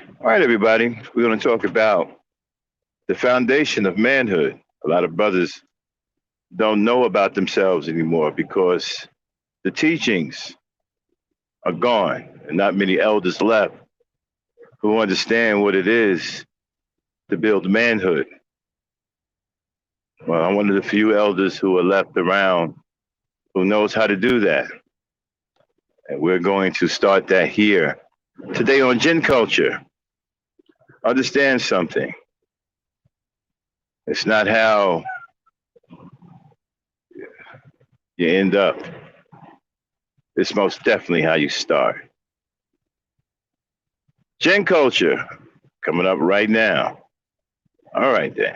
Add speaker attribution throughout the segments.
Speaker 1: All right, everybody. We're going to talk about the foundation of manhood. A lot of brothers don't know about themselves anymore because the teachings are gone and not many elders left who understand what it is to build manhood. Well, I'm one of the few elders who are left around who knows how to do that. And we're going to start that here today on GentCulture. Understand something. It's not how you end up. It's most definitely how you start. GentCulture coming up right now. All right, then.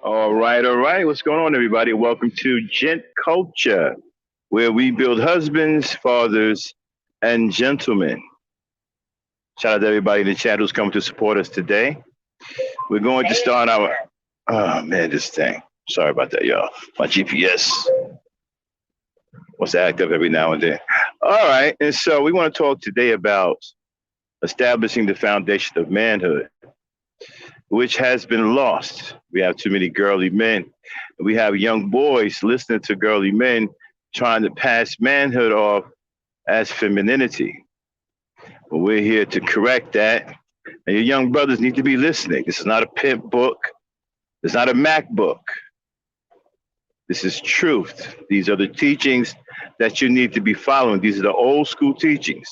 Speaker 1: All right, all right. What's going on, everybody? Welcome to GentCulture, where we build husbands, fathers, and gentlemen. Shout out to everybody in the chat who's coming to support us today. We're going to start our. Oh man, this thing. Sorry about that, y'all. My GPS wants to act up every now and then. All right, and so we want to talk today about establishing the foundation of manhood, which has been lost. We have too many girly men. We have young boys listening to girly men trying to pass manhood off as femininity. But we're here to correct that. And your young brothers need to be listening. This is not a pimp book. It's not a Mac book. This is truth. These are the teachings that you need to be following. These are the old school teachings.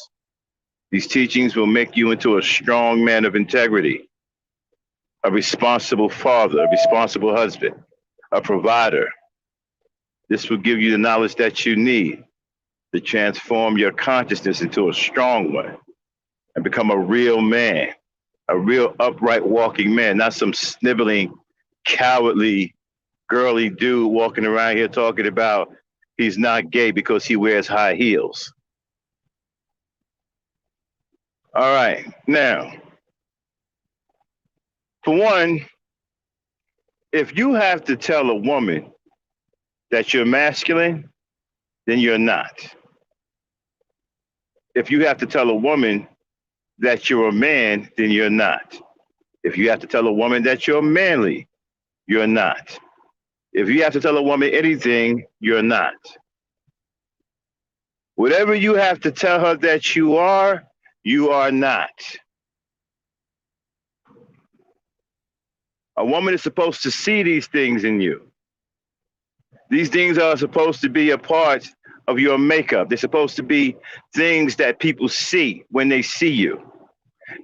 Speaker 1: These teachings will make you into a strong man of integrity, a responsible father, a responsible husband, a provider. This will give you the knowledge that you need to transform your consciousness into a strong one and become a real man, a real upright walking man, not some sniveling, cowardly, girly dude walking around here talking about he's not gay because he wears high heels. All right, now, for one, if you have to tell a woman that you're masculine, then you're not. If you have to tell a woman that you're a man, then you're not. If you have to tell a woman that you're manly, you're not. If you have to tell a woman anything, you're not. Whatever you have to tell her that you are not. A woman is supposed to see these things in you. These things are supposed to be a part of your makeup. They're supposed to be things that people see when they see you.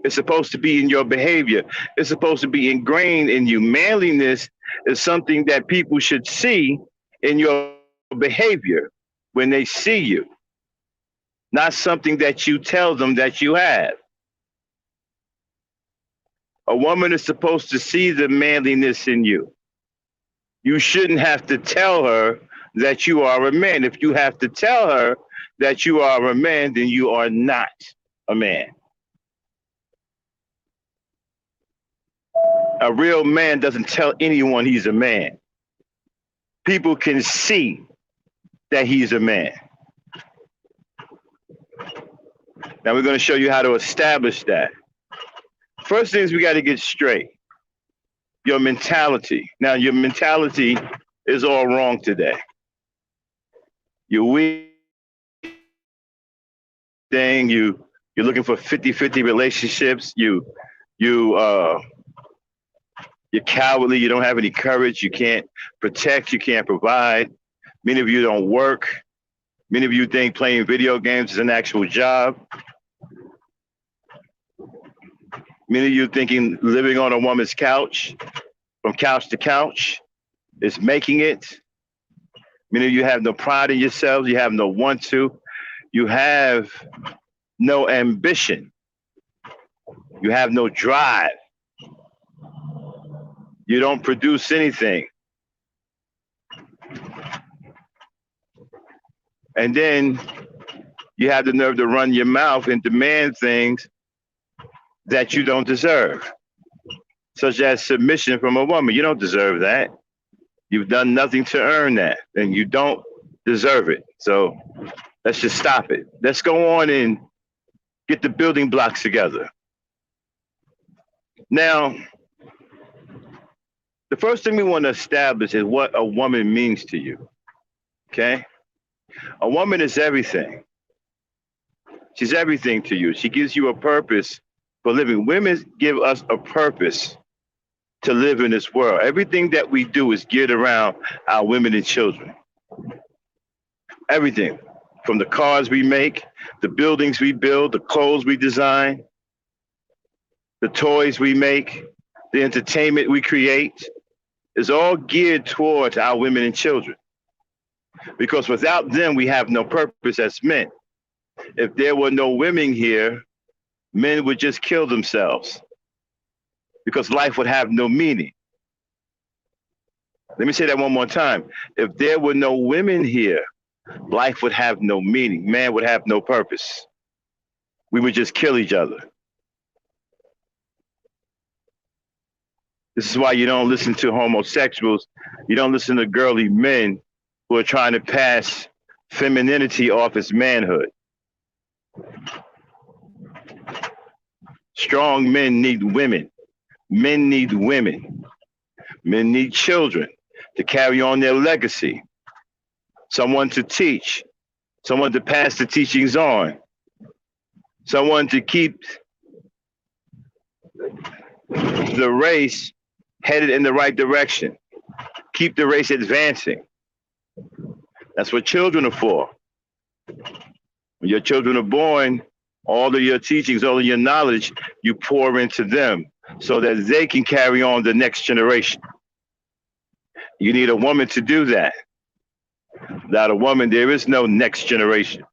Speaker 1: It's supposed to be in your behavior. It's supposed to be ingrained in you. Manliness is something that people should see in your behavior when they see you, not something that you tell them that you have. A woman is supposed to see the manliness in you. You shouldn't have to tell her that you are a man. If you have to tell her that you are a man, then you are not a man. A real man doesn't tell anyone he's a man. People can see that he's a man. Now we're going to show you how to establish that. First thing is we got to get straight. Your mentality. Now your mentality is all wrong today. You're weak thing. You're looking for 50-50 relationships. You're cowardly. You don't have any courage. You can't protect. You can't provide. Many of you don't work. Many of you think playing video games is an actual job. Many of you thinking living on a woman's couch, from couch to couch, is making it. Many of you have no pride in yourselves. You have no want to. You have no ambition. You have no drive. You don't produce anything. And then you have the nerve to run your mouth and demand things that you don't deserve, such as submission from a woman. You don't deserve that. You've done nothing to earn that, and you don't deserve it. So let's just stop it. Let's go on and get the building blocks together. Now, the first thing we want to establish is what a woman means to you, okay? A woman is everything. She's everything to you. She gives you a purpose for living. Women give us a purpose to live in this world. Everything that we do is geared around our women and children. Everything, from the cars we make, the buildings we build, the clothes we design, the toys we make, the entertainment we create, is all geared towards our women and children. Because without them, we have no purpose as men. If there were no women here, men would just kill themselves because life would have no meaning. Let me say that one more time. If there were no women here, life would have no meaning. Man would have no purpose. We would just kill each other. This is why you don't listen to homosexuals. You don't listen to girly men who are trying to pass femininity off as manhood. Strong men need women. Men need women. Men need children to carry on their legacy. Someone to teach. Someone to pass the teachings on. Someone to keep the race headed in the right direction. Keep the race advancing. That's what children are for. When your children are born, all of your teachings, all of your knowledge, you pour into them so that they can carry on the next generation. You need a woman to do that. Without a woman, there is no next generation.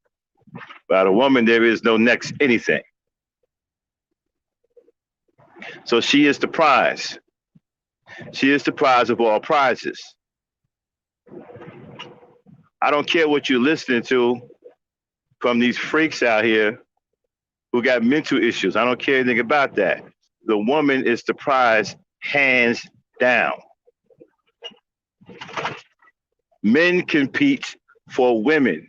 Speaker 1: Without a woman, there is no next anything. So she is the prize. She is the prize of all prizes. I don't care what you're listening to from these freaks out here who got mental issues. I don't care anything about that. The woman is the prize, hands down. Men compete for women.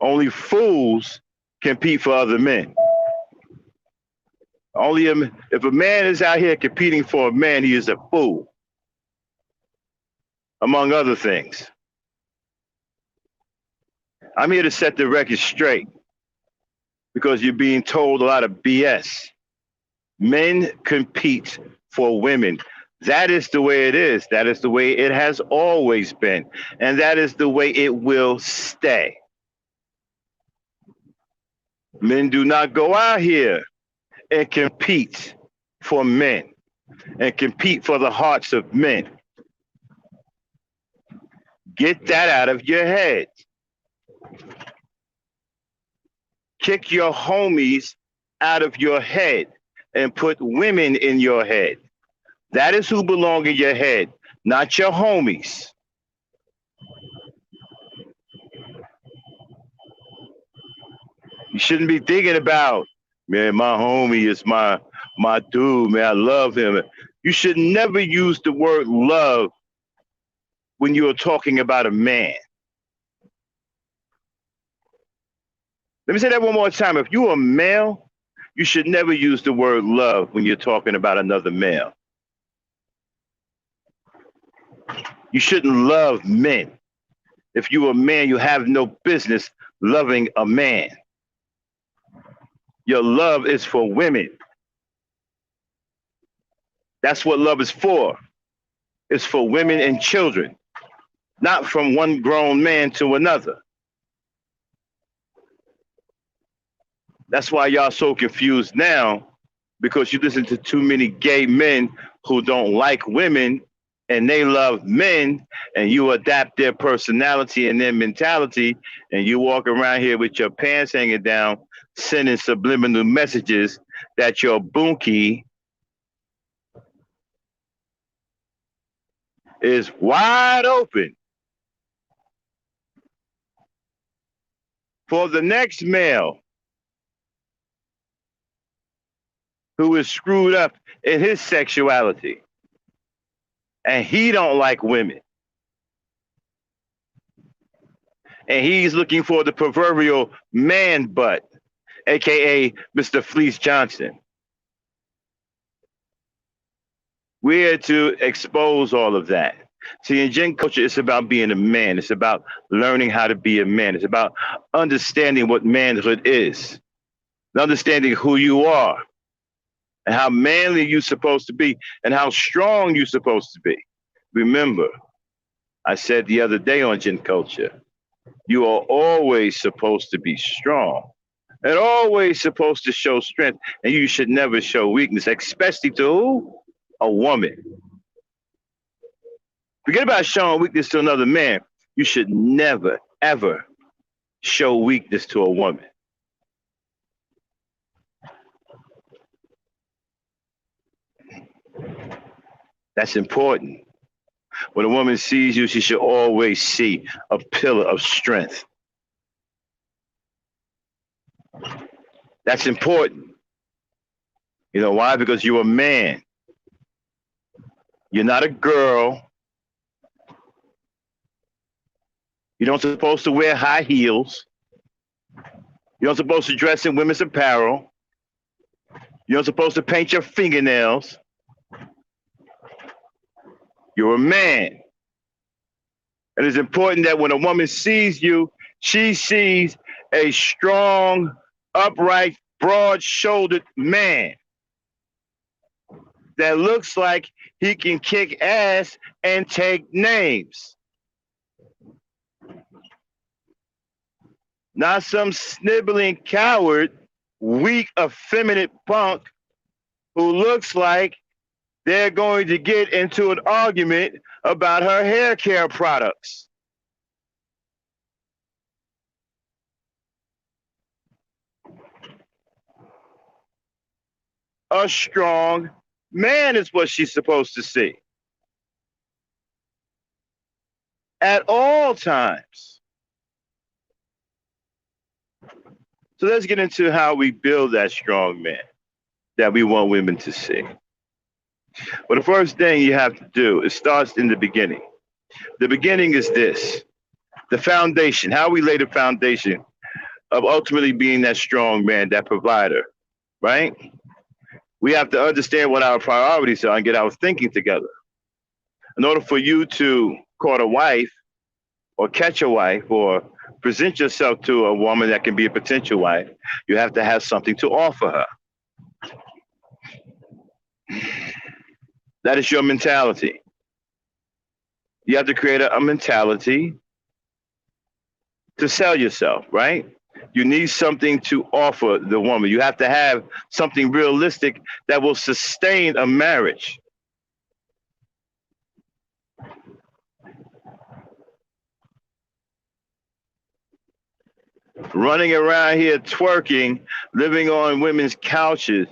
Speaker 1: Only fools compete for other men. If a man is out here competing for a man, he is a fool, among other things. I'm here to set the record straight because you're being told a lot of BS. Men compete for women. That is the way it is. That is the way it has always been. And that is the way it will stay. Men do not go out here and compete for men and compete for the hearts of men. Get that out of your head. Kick your homies out of your head and put women in your head. That is who belong in your head, not your homies. You shouldn't be thinking about, man, my homie is my dude, man, I love him. You should never use the word love when you are talking about a man. Let me say that one more time. If you're a male, you should never use the word love when you're talking about another male. You shouldn't love men. If you're a man, you have no business loving a man. Your love is for women. That's what love is for. It's for women and children, not from one grown man to another. That's why y'all so confused now, because you listen to too many gay men who don't like women and they love men, and you adapt their personality and their mentality, and you walk around here with your pants hanging down, sending subliminal messages that your bunkie is wide open for the next male who is screwed up in his sexuality and he don't like women. And he's looking for the proverbial man butt, aka Mr. Fleece Johnson. We're to expose all of that. See, in GentCulture, it's about being a man. It's about learning how to be a man. It's about understanding what manhood is, understanding who you are, and how manly you're supposed to be, and how strong you're supposed to be. Remember, I said the other day on GentCulture, you are always supposed to be strong and always supposed to show strength, and you should never show weakness, especially to who? A woman. Forget about showing weakness to another man. You should never, ever show weakness to a woman. That's important. When a woman sees you, she should always see a pillar of strength. That's important. You know why? Because you're a man. You're not a girl. You're not supposed to wear high heels. You're not supposed to dress in women's apparel. You're not supposed to paint your fingernails. You're a man. And it's important that when a woman sees you, she sees a strong, upright, broad-shouldered man that looks like he can kick ass and take names. Not some sniveling coward, weak, effeminate punk who looks like they're going to get into an argument about her hair care products. A strong man is what she's supposed to see at all times. So let's get into how we build that strong man that we want women to see. Well, the first thing you have to do, it starts in the beginning. The beginning is this, the foundation, how we lay the foundation of ultimately being that strong man, that provider, right? We have to understand what our priorities are and get our thinking together. In order for you to court a wife or catch a wife or present yourself to a woman that can be a potential wife, you have to have something to offer her. That is your mentality. You have to create a mentality to sell yourself, right? You need something to offer the woman. You have to have something realistic that will sustain a marriage. Running around here twerking, living on women's couches,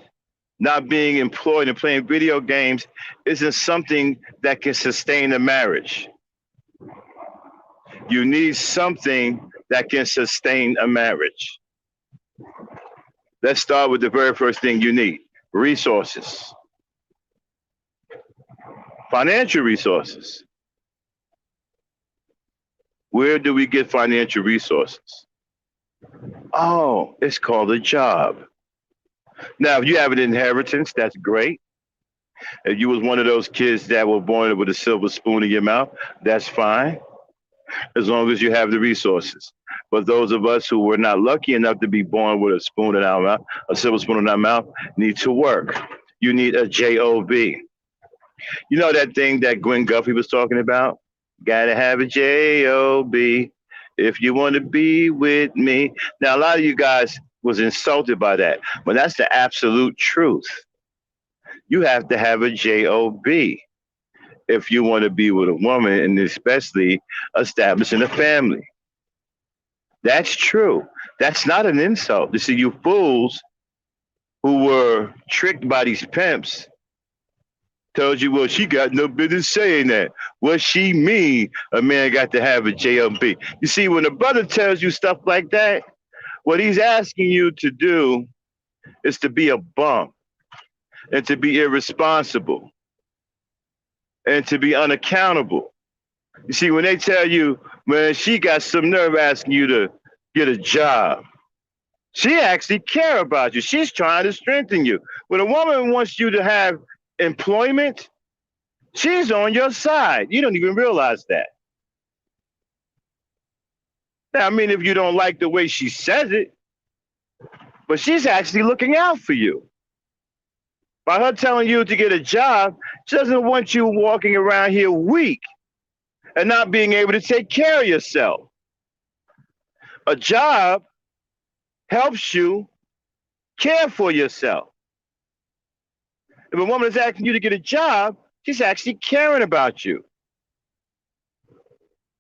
Speaker 1: not being employed and playing video games isn't something that can sustain a marriage. You need something that can sustain a marriage. Let's start with the very first thing you need, resources. Financial resources. Where do we get financial resources? Oh, it's called a job. Now, if you have an inheritance, that's great. If you was one of those kids that were born with a silver spoon in your mouth, that's fine, as long as you have the resources. But those of us who were not lucky enough to be born with a spoon in our mouth, a silver spoon in our mouth, need to work. You need a job. You know that thing that Gwen Guffey was talking about? Gotta have a job if you want to be with me. Now, a lot of you guys was insulted by that, but that's the absolute truth. You have to have a job if you want to be with a woman, and especially establishing a family. That's true. That's not an insult. You see, you fools who were tricked by these pimps told you, well, she got no business saying that. What she mean, a man got to have a job. You see, when a brother tells you stuff like that, what he's asking you to do is to be a bum and to be irresponsible and to be unaccountable. You see, when they tell you, man, she got some nerve asking you to get a job, she actually care about you. She's trying to strengthen you. When a woman wants you to have employment, she's on your side. You don't even realize that. Now, I mean, if you don't like the way she says it, but she's actually looking out for you. By her telling you to get a job, she doesn't want you walking around here weak and not being able to take care of yourself. A job helps you care for yourself. If a woman is asking you to get a job, she's actually caring about you.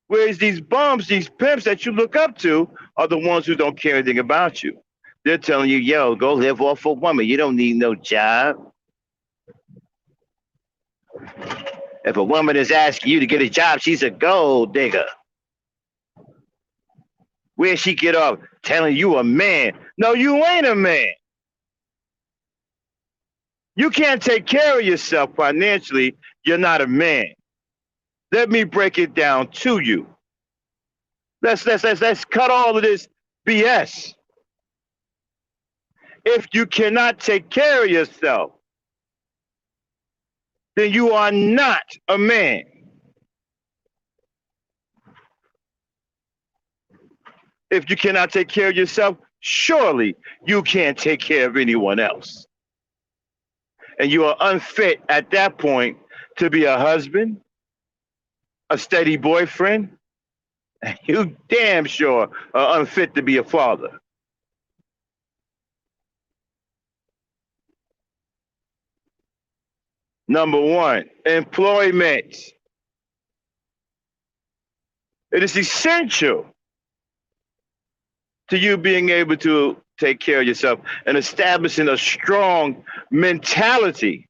Speaker 1: Whereas these bums, these pimps that you look up to are the ones who don't care anything about you. They're telling you, yo, go live off a woman. You don't need no job. If a woman is asking you to get a job, she's a gold digger. Where she get off telling you a man? No, you ain't a man. You can't take care of yourself financially. You're not a man. Let me break it down to you. Let's cut all of this BS. If you cannot take care of yourself, then you are not a man. If you cannot take care of yourself, surely you can't take care of anyone else. And you are unfit at that point to be a husband, a steady boyfriend, and you damn sure are unfit to be a father. Number one, employment. It is essential to you being able to take care of yourself and establishing a strong mentality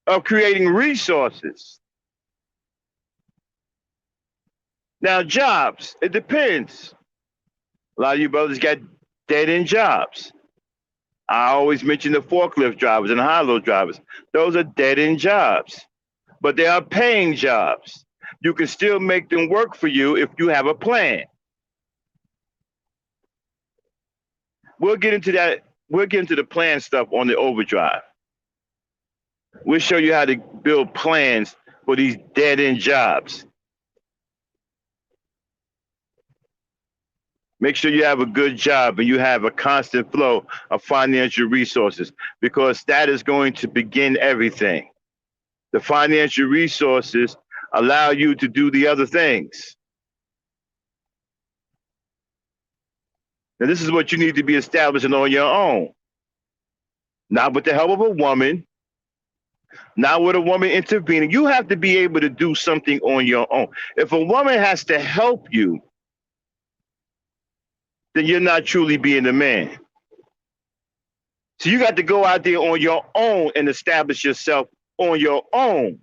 Speaker 1: of creating resources. Now, jobs, it depends. A lot of you brothers got dead end jobs. I always mention the forklift drivers and high-low drivers. Those are dead end jobs, but they are paying jobs. You can still make them work for you if you have a plan. We'll get into that. We'll get into the plan stuff on the overdrive. We'll show you how to build plans for these dead end jobs. Make sure you have a good job and you have a constant flow of financial resources, because that is going to begin everything. The financial resources allow you to do the other things. Now, this is what you need to be establishing on your own. Not with the help of a woman, not with a woman intervening. You have to be able to do something on your own. If a woman has to help you, then you're not truly being a man. So you got to go out there on your own and establish yourself on your own.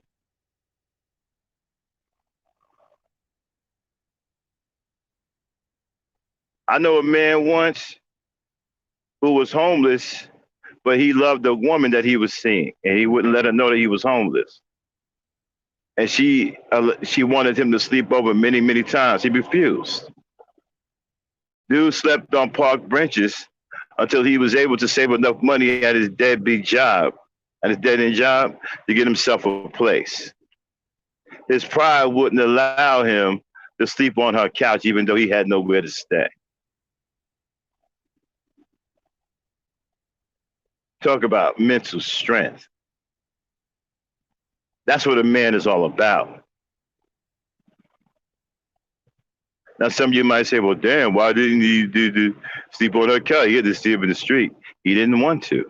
Speaker 1: I know a man once who was homeless, but he loved the woman that he was seeing, and he wouldn't let her know that he was homeless. And she wanted him to sleep over many, many times. He refused. Dude slept on park benches until he was able to save enough money at his deadbeat job, at his dead-end job, to get himself a place. His pride wouldn't allow him to sleep on her couch, even though he had nowhere to stay. Talk about mental strength. That's what a man is all about. Now, some of you might say, well, damn, why didn't he sleep on her couch? He had to sleep in the street. He didn't want to.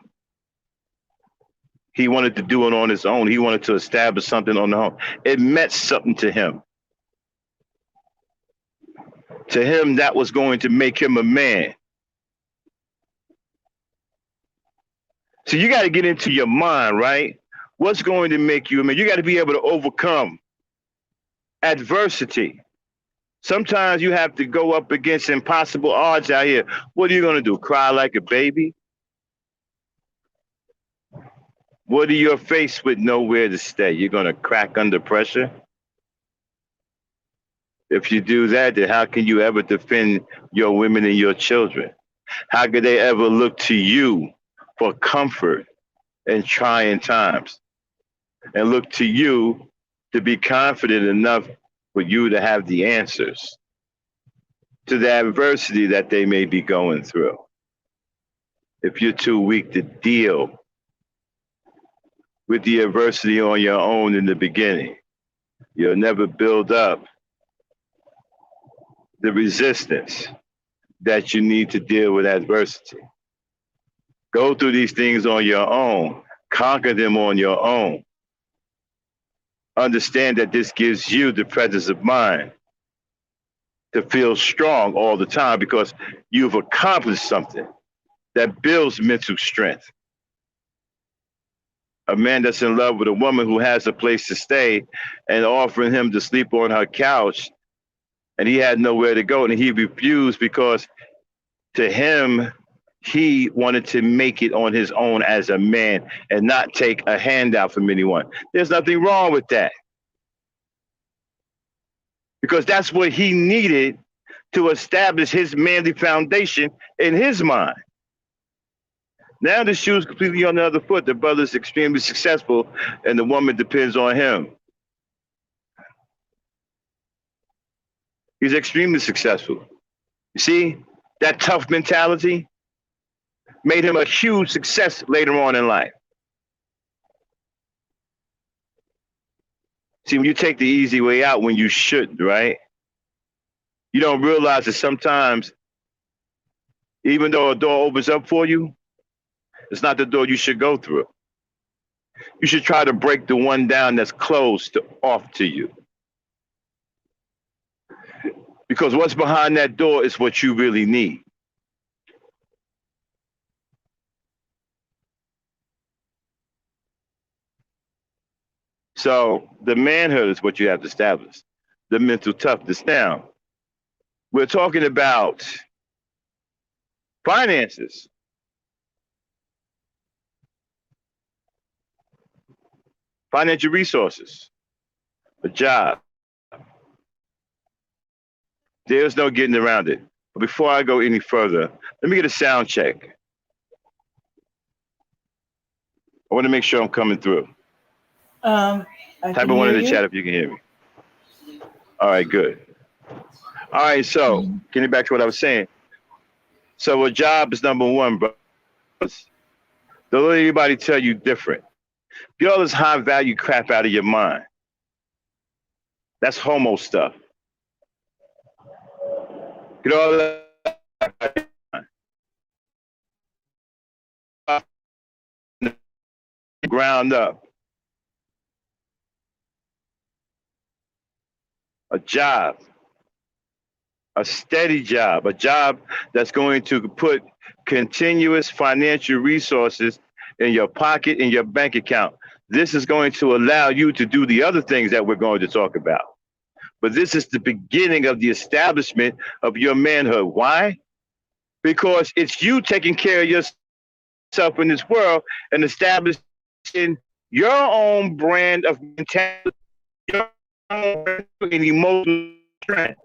Speaker 1: He wanted to do it on his own. He wanted to establish something on the own. It meant something to him. To him, that was going to make him a man. So you got to get into your mind, right? What's going to make you a man? You got to be able to overcome adversity. Sometimes you have to go up against impossible odds out here. What are you going to do? Cry like a baby? What are you faced with nowhere to stay? You're going to crack under pressure? If you do that, then how can you ever defend your women and your children? How could they ever look to you for comfort in trying times, and look to you to be confident enough for you to have the answers to the adversity that they may be going through? If you're too weak to deal with the adversity on your own in the beginning, you'll never build up the resistance that you need to deal with adversity. Go through these things on your own. Conquer them on your own. Understand that this gives you the presence of mind to feel strong all the time, because you've accomplished something that builds mental strength. A man that's in love with a woman who has a place to stay and offering him to sleep on her couch, and he had nowhere to go, and he refused because to him, he wanted to make it on his own as a man and not take a handout from anyone. There's nothing wrong with that because that's what he needed to establish his manly foundation in his mind. Now the shoe's completely on the other foot. The brother's extremely successful and the woman depends on him. He's extremely successful. You see, that tough mentality made him a huge success later on in life. See, when you take the easy way out when you shouldn't, right? You don't realize that sometimes, even though a door opens up for you, it's not the door you should go through. You should try to break the one down that's closed off to you. Because what's behind that door is what you really need. So the manhood is what you have to establish, the mental toughness. Now, we're talking about finances. Financial resources, a job. There's no getting around it. But before I go any further, let me get a sound check. I want to make sure I'm coming through. Type of one in the chat if you can hear me. All right, good. All right, so getting back to what I was saying. So a job is number one, bro. Don't let anybody tell you different. Get all this high value crap out of your mind. That's homo stuff. Get all that out of your mind. Ground up. A job. A steady job. A job that's going to put continuous financial resources in your pocket, in your bank account. This is going to allow you to do the other things that we're going to talk about. But this is the beginning of the establishment of your manhood. Why? Because it's you taking care of yourself in this world and establishing your own brand of mentality, your own brand and emotional strength.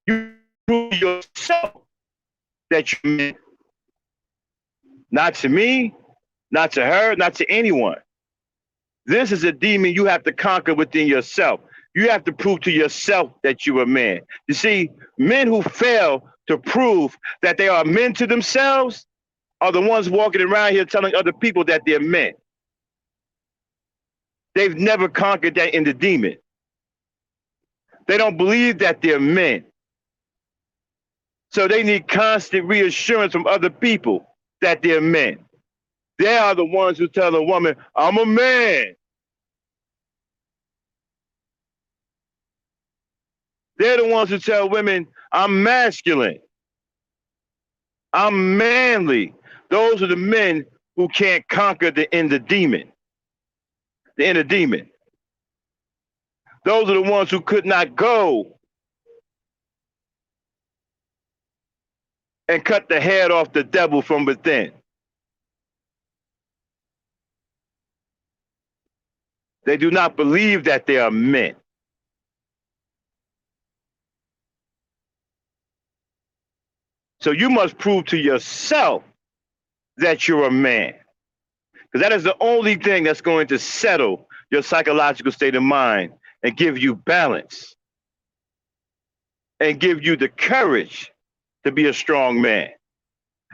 Speaker 1: You prove yourself that you're meant. Not to me, not to her, not to anyone. This is a demon you have to conquer within yourself. You have to prove to yourself that you're a man. You see, men who fail to prove that they are men to themselves are the ones walking around here telling other people that they're men. They've never conquered that in the demon. They don't believe that they're men. So they need constant reassurance from other people that they're men. They are the ones who tell a woman, I'm a man. They're the ones who tell women, I'm masculine. I'm manly. Those are the men who can't conquer the inner demon. The inner demon. Those are the ones who could not go and cut the head off the devil from within. They do not believe that they are men. So you must prove to yourself that you're a man. Because that is the only thing that's going to settle your psychological state of mind and give you balance and give you the courage to be a strong man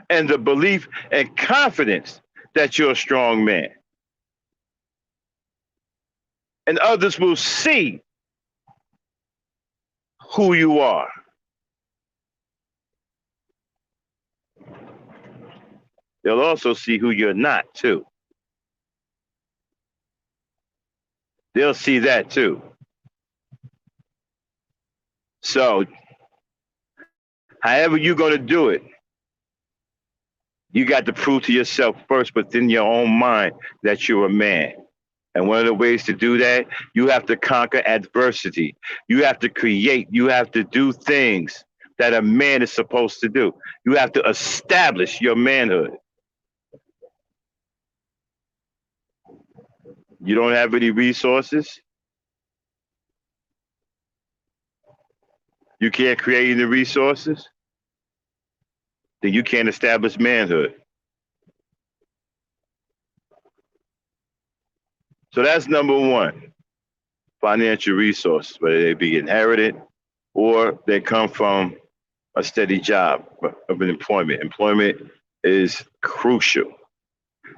Speaker 1: and the belief and confidence that you're a strong man. And others will see who you are. They'll also see who you're not, too. They'll see that, too. So, however you're going to do it, You got to prove to yourself first within your own mind that you're a man. And one of the ways to do that, you have to conquer adversity. You have to create. You have to do things that a man is supposed to do. You have to establish your manhood. You don't have any resources. You can't create any resources. Then you can't establish manhood. So that's number one, financial resources, whether they be inherited or they come from a steady job of an employment. Employment is crucial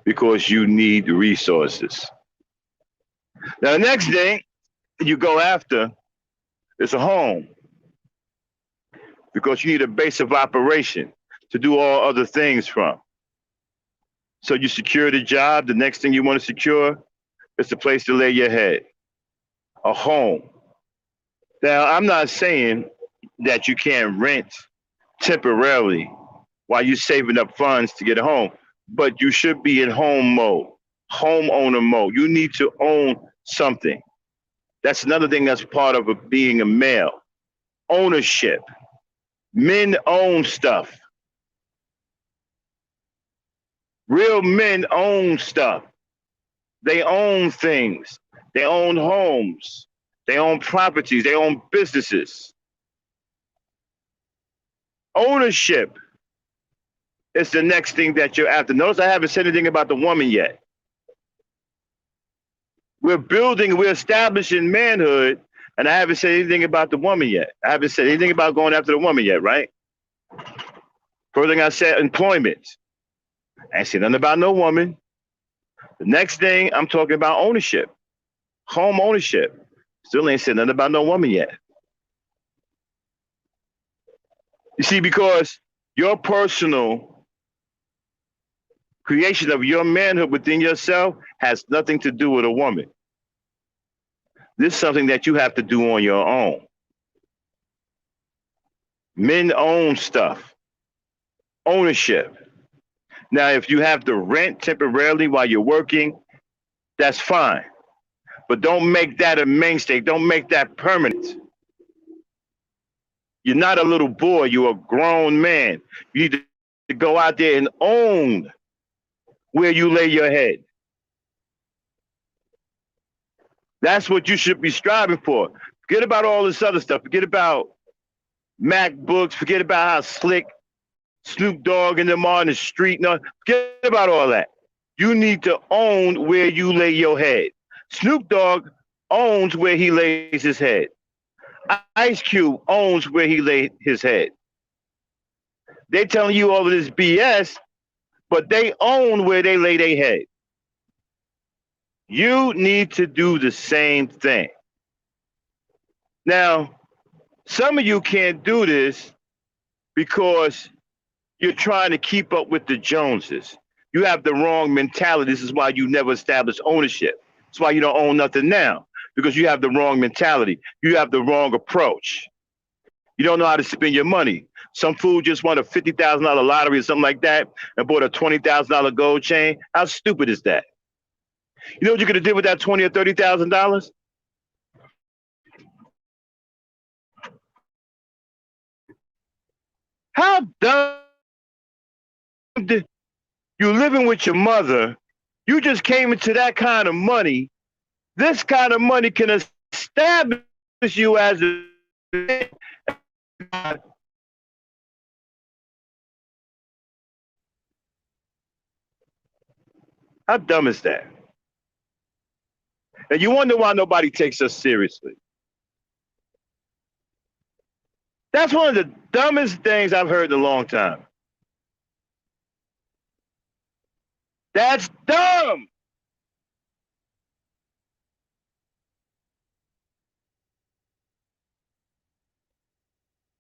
Speaker 1: because you need resources. Now, the next thing you go after is a home because you need a base of operation to do all other things from. So you secure the job. The next thing you want to secure is a place to lay your head, a home. Now, I'm not saying that you can't rent temporarily while you're saving up funds to get a home, but you should be in home mode, homeowner mode. You need to own something. That's another thing that's part of being a male. Ownership. Men own stuff. Real men own stuff. They own things. They own homes. They own properties. They own businesses. Ownership is the next thing that you're after. Notice I haven't said anything about the woman yet. We're establishing manhood, and I haven't said anything about the woman yet. I haven't said anything about going after the woman yet, right? First thing I said, employment. I ain't said nothing about no woman. The next thing I'm talking about ownership, home ownership. Still ain't said nothing about no woman yet. You see, because your personal creation of your manhood within yourself has nothing to do with a woman. This is something that you have to do on your own. Men own stuff. Ownership. Now, if you have to rent temporarily while you're working, that's fine. But don't make that a mainstay. Don't make that permanent. You're not a little boy. You're a grown man. You need to go out there and own where you lay your head. That's what you should be striving for. Forget about all this other stuff. Forget about MacBooks. Forget about how slick Snoop Dogg and them are on the street. No, forget about all that. You need to own where you lay your head. Snoop Dogg owns where he lays his head. Ice Cube owns where he laid his head. They're telling you all of this BS, but they own where they lay their head. You need to do the same thing. Now, some of you can't do this because you're trying to keep up with the Joneses. You have the wrong mentality. This is why you never established ownership. That's why you don't own nothing now, because you have the wrong mentality. You have the wrong approach. You don't know how to spend your money. Some fool just won a $50,000 lottery or something like that and bought a $20,000 gold chain. How stupid is that? You know what you could have did with that $20,000 or $30,000? How dumb did you living with your mother? You just came into that kind of money. This kind of money can establish you as a how dumb is that? And you wonder why nobody takes us seriously. That's one of the dumbest things I've heard in a long time. That's dumb.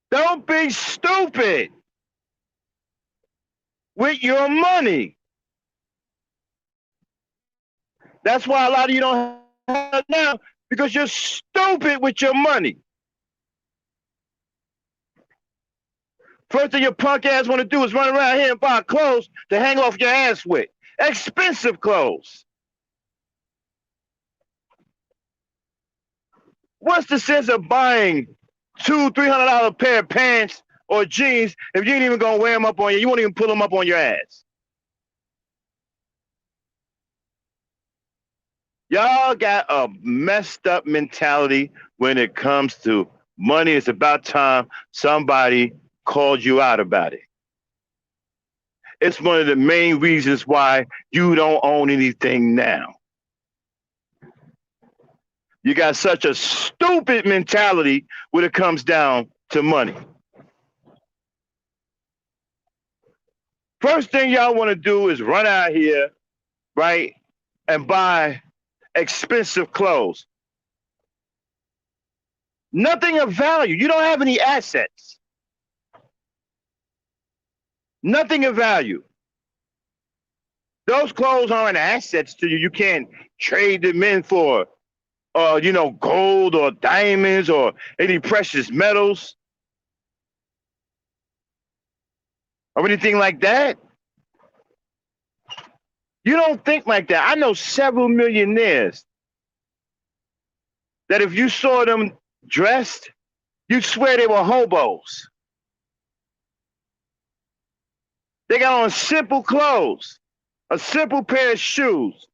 Speaker 1: Don't be stupid with your money. That's why a lot of you don't have it now, because you're stupid with your money. First thing your punk ass want to do is run around here and buy clothes to hang off your ass with. Expensive clothes. What's the sense of buying $200-300 pair of pants or jeans if you ain't even gonna wear them up on you? You won't even pull them up on your ass. Y'all got a messed up mentality when it comes to money. It's about time somebody called you out about it. It's one of the main reasons why you don't own anything now. You got such a stupid mentality when it comes down to money. First thing y'all want to do is run out here, right, and buy expensive clothes. Nothing of value. You don't have any assets. Nothing of value. Those clothes aren't assets to you. You can't trade them in for, gold or diamonds or any precious metals or anything like that. You don't think like that. I know several millionaires that if you saw them dressed, you'd swear they were hobos. They got on simple clothes, a simple pair of shoes,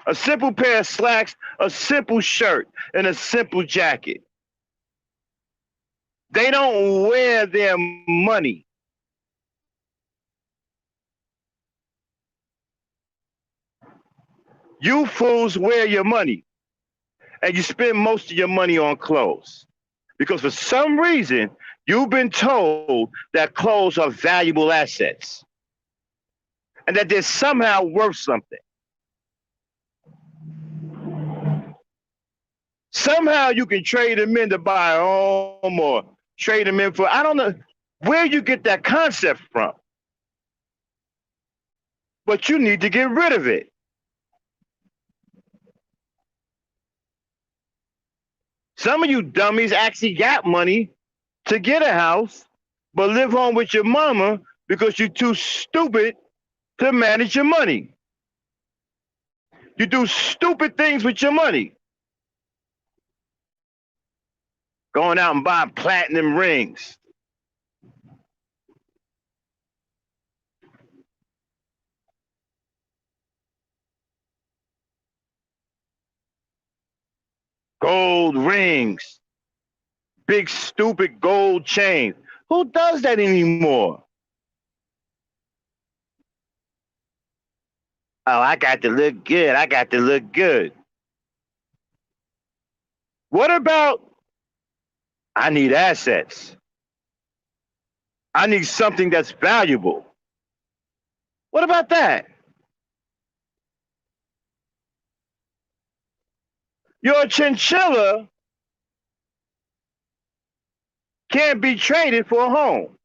Speaker 1: a simple pair of slacks, a simple shirt, and a simple jacket. They don't wear their money. You fools wear your money, and you spend most of your money on clothes. Because for some reason, you've been told that clothes are valuable assets and that they're somehow worth something. Somehow you can trade them in to buy a home or trade them in for, I don't know where you get that concept from. But you need to get rid of it. Some of you dummies actually got money to get a house, but live home with your mama because you're too stupid to manage your money. You do stupid things with your money. Going out and buying platinum rings. Gold rings. Big stupid gold chains. Who does that anymore? Oh, I got to look good. I got to look good. What about, I need assets. I need something that's valuable. What about that? Your chinchilla can't be traded for a home.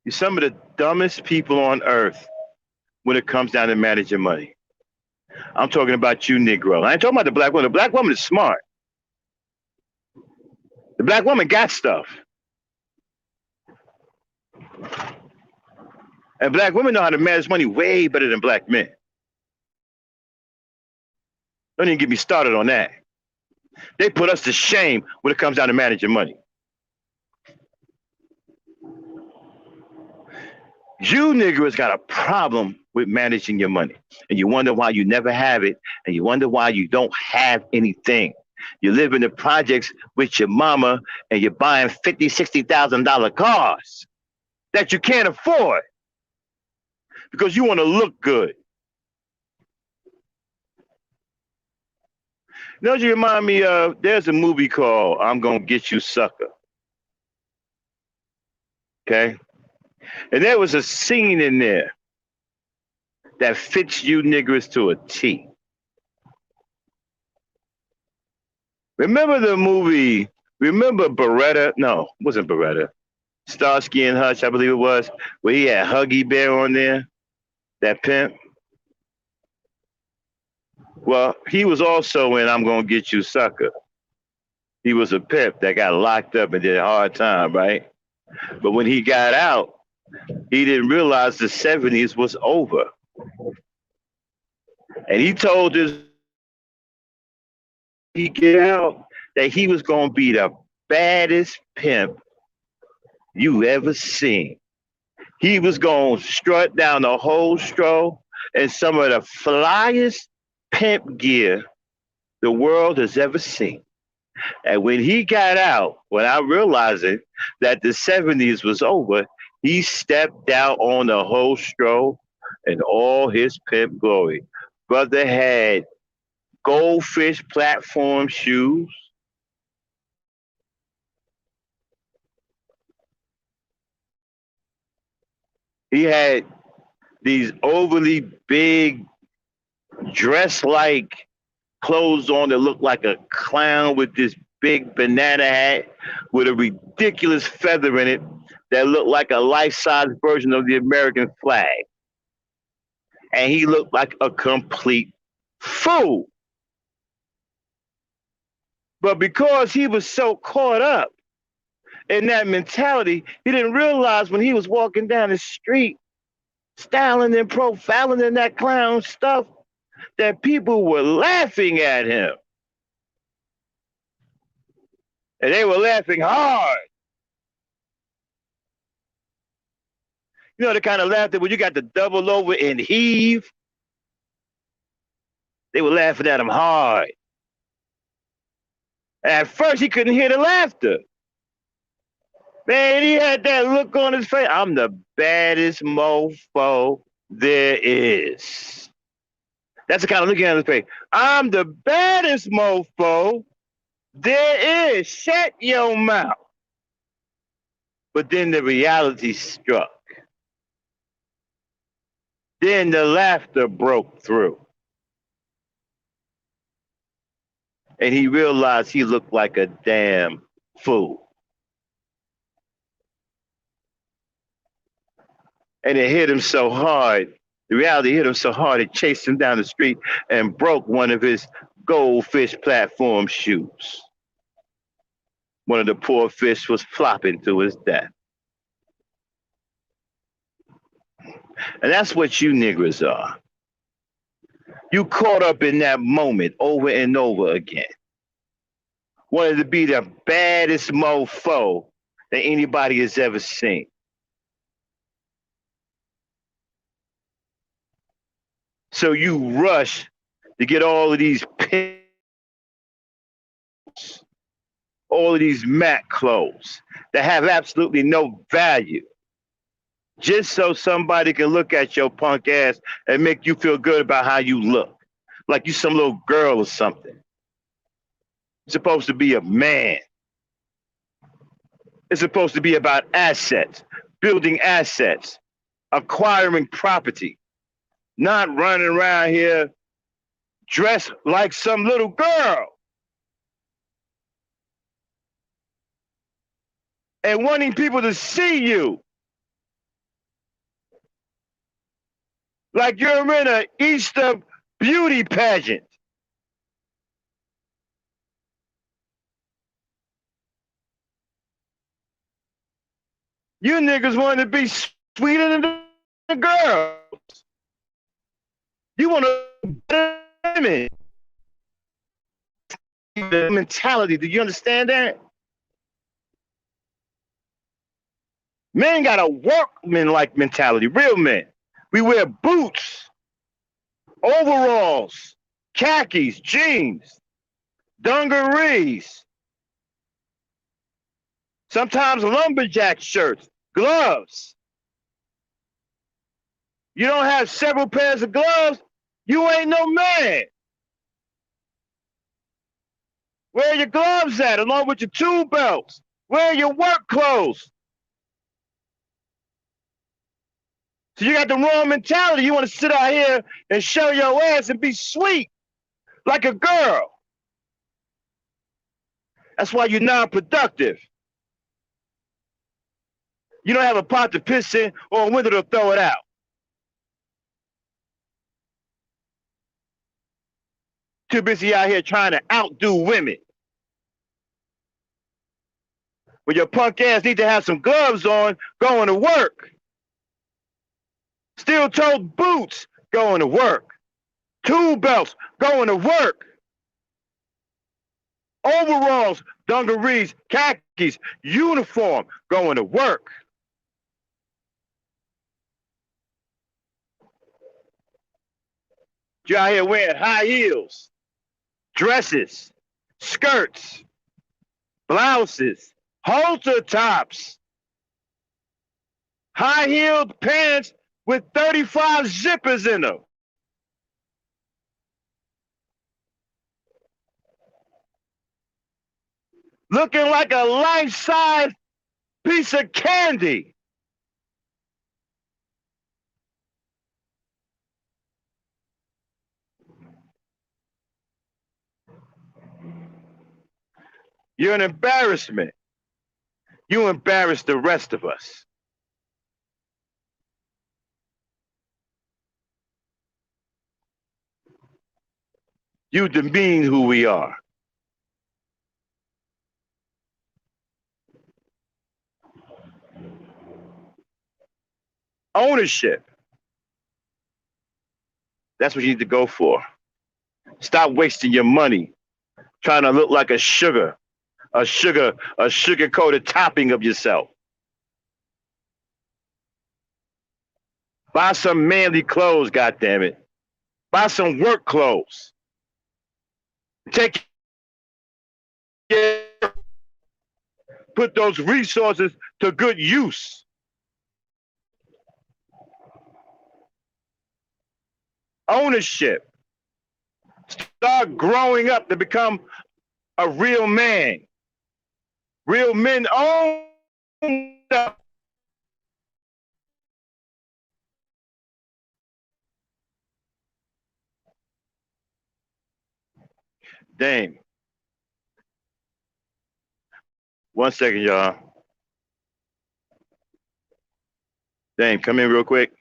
Speaker 1: You're some of the dumbest people on earth when it comes down to managing money. I'm talking about you, Negro. I ain't talking about the black woman. The black woman is smart. The black woman got stuff. And black women know how to manage money way better than black men. Don't even get me started on that. They put us to shame when it comes down to managing money. You niggers got a problem with managing your money. And you wonder why you never have it. And you wonder why you don't have anything. You live in the projects with your mama and you're buying $50,000, $60,000 cars that you can't afford because you want to look good. You know what you remind me of? There's a movie called I'm Gonna Get You Sucker. Okay? And there was a scene in there that fits you niggers to a T. Remember the movie, remember Beretta? No, it wasn't Beretta. Starsky and Hutch, I believe it was, where he had Huggy Bear on there, that pimp. Well, he was also in I'm Gonna Get You Sucker. He was a pimp that got locked up and did a hard time, right? But when he got out, he didn't realize the 70s was over. And he told his he get out that he was gonna be the baddest pimp you ever seen. He was gonna strut down the whole stroll in some of the flyest pimp gear the world has ever seen. And when he got out, without realizing that the 70s was over, he stepped out on the whole stroll in all his pimp glory. Brother had goldfish platform shoes. He had these overly big dress like clothes on that looked like a clown with this big banana hat with a ridiculous feather in it that looked like a life-size version of the American flag. And he looked like a complete fool. But because he was so caught up in that mentality, he didn't realize when he was walking down the street, styling and profiling in that clown stuff, that people were laughing at him. And they were laughing hard. You know the kind of laughter when you got to double over and heave? They were laughing at him hard. And at first, he couldn't hear the laughter. Man, he had that look on his face. I'm the baddest mofo there is. That's the kind of look on his face. I'm the baddest mofo there is. Shut your mouth. But then the reality struck. Then the laughter broke through. And he realized he looked like a damn fool. And it hit him so hard, the reality hit him so hard, it chased him down the street and broke one of his goldfish platform shoes. One of the poor fish was flopping to his death. And that's what you niggers are. You caught up in that moment over and over again. Wanted to be the baddest mofo that anybody has ever seen. So you rush to get all of these pins, all of these MAC clothes that have absolutely no value, just so somebody can look at your punk ass and make you feel good about how you look, like you some little girl or something. It's supposed to be a man. It's supposed to be about assets, building assets, acquiring property, not running around here dressed like some little girl and wanting people to see you like you're in an Easter beauty pageant. You niggas want to be sweeter than the girls. You want to be women. The mentality, do you understand that? Men got a workman-like mentality, real men. We wear boots, overalls, khakis, jeans, dungarees, sometimes lumberjack shirts, gloves. You don't have several pairs of gloves, you ain't no man. Where are your gloves at, along with your tool belts? Where are your work clothes? So you got the wrong mentality. You want to sit out here and show your ass and be sweet like a girl. That's why you're non-productive. You don't have a pot to piss in or a window to throw it out. Too busy out here trying to outdo women. When your punk ass need to have some gloves on going to work. Steel-toed boots going to work. Tool belts going to work. Overalls, dungarees, khakis, uniform going to work. You're out here wearing high heels, dresses, skirts, blouses, halter tops, high-heeled pants with 35 zippers in them. Looking like a life-size piece of candy. You're an embarrassment. You embarrass the rest of us. You demean who we are. Ownership. That's what you need to go for. Stop wasting your money trying to look like a sugar-coated topping of yourself. Buy some manly clothes, goddammit. Buy some work clothes. Take care. Put those resources to good use. Ownership. Start growing up to become a real man. Real men own up. Dame. 1 second, y'all. Dame, come in real quick.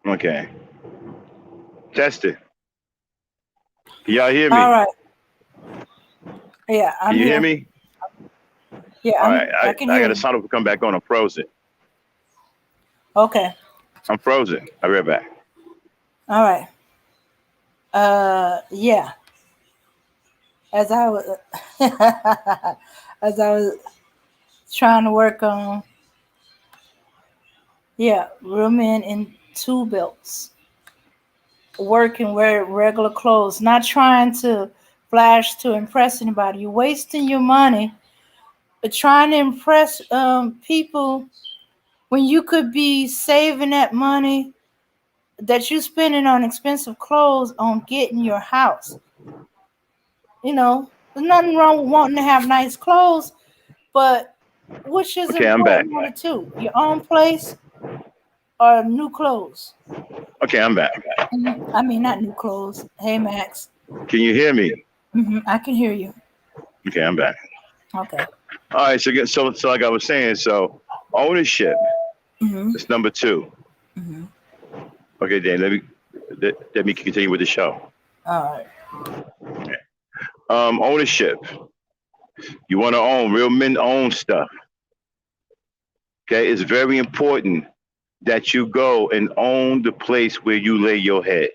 Speaker 1: Okay. Test it. Can y'all hear me?
Speaker 2: All right. Yeah, I'm
Speaker 1: Can you
Speaker 2: here.
Speaker 1: hear me?
Speaker 2: Yeah,
Speaker 1: All right.
Speaker 2: I can hear
Speaker 1: I got
Speaker 2: you.
Speaker 1: to sign up to come back on. I'm frozen.
Speaker 2: Okay.
Speaker 1: I'm frozen. I'll be right back.
Speaker 2: All right. Yeah. As I was as I was trying to work on real men in tool belts. Work and wear regular clothes, not trying to flash to impress anybody. You're wasting your money trying to impress people when you could be saving that money that you're spending on expensive clothes on getting your house. You know, there's nothing wrong with wanting to have nice clothes, but which is
Speaker 1: Okay, I'm back.
Speaker 2: important out of the two? Your own place or new clothes?
Speaker 1: Okay, I'm back.
Speaker 2: I mean, not new clothes. Hey, Max.
Speaker 1: Can you hear me?
Speaker 2: I can hear you.
Speaker 1: Okay, I'm back.
Speaker 2: Okay.
Speaker 1: All right, so like I was saying, so ownership
Speaker 2: Mm-hmm.
Speaker 1: is number 2.
Speaker 2: Mm-hmm.
Speaker 1: Okay, Dan, let me continue with the show.
Speaker 2: All
Speaker 1: right. Ownership. You want to own. Real men own stuff. Okay, it's very important that you go and own the place where you lay your head.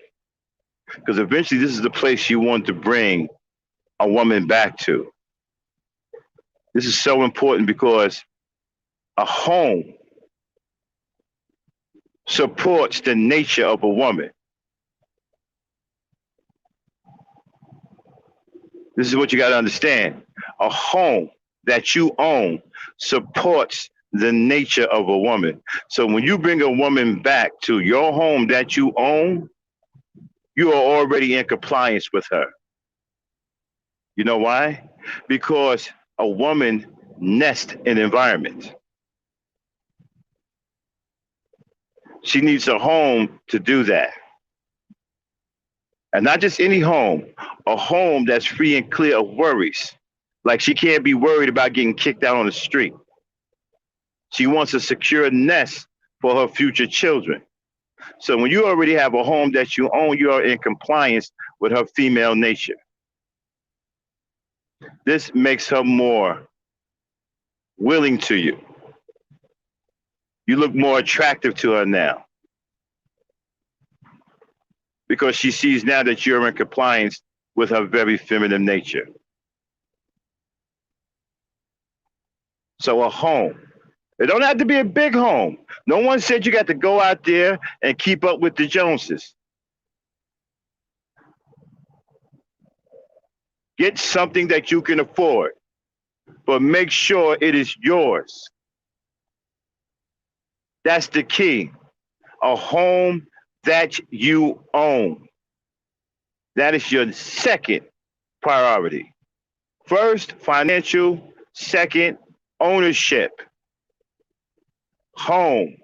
Speaker 1: Because eventually this is the place you want to bring a woman back to. This is so important because a home supports the nature of a woman. This is what you got to understand. A home that you own supports the nature of a woman. So when you bring a woman back to your home that you own, you are already in compliance with her. You know why? Because a woman nests in environment. She needs a home to do that. And not just any home, a home that's free and clear of worries. Like she can't be worried about getting kicked out on the street. She wants a secure nest for her future children. So when you already have a home that you own, you are in compliance with her female nature. This makes her more willing to you. You look more attractive to her now because she sees now that you're in compliance with her very feminine nature. So a home. It don't have to be a big home. No one said you got to go out there and keep up with the Joneses. Get something that you can afford, but make sure it is yours. That's the key. A home that you own. That is your second priority. First, financial. Second, ownership. Home.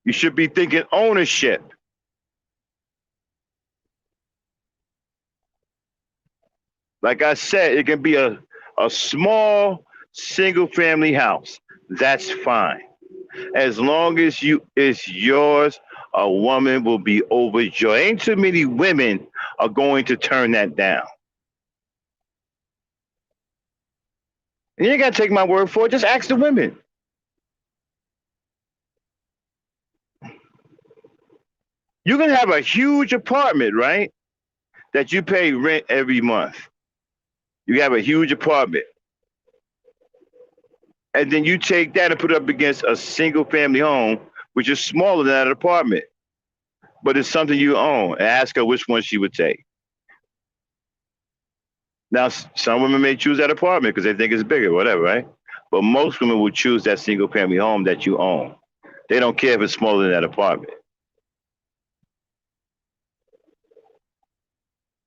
Speaker 1: You should be thinking ownership. Like I said, it can be a small single family house. That's fine. As long as it's yours, a woman will be overjoyed. Ain't too many women are going to turn that down. And you ain't got to take my word for it. Just ask the women. You can have a huge apartment, right? That you pay rent every month. You have a huge apartment. And then you take that and put it up against a single family home, which is smaller than that apartment. But it's something you own. And ask her which one she would take. Now, some women may choose that apartment because they think it's bigger, whatever, right? But most women will choose that single family home that you own. They don't care if it's smaller than that apartment.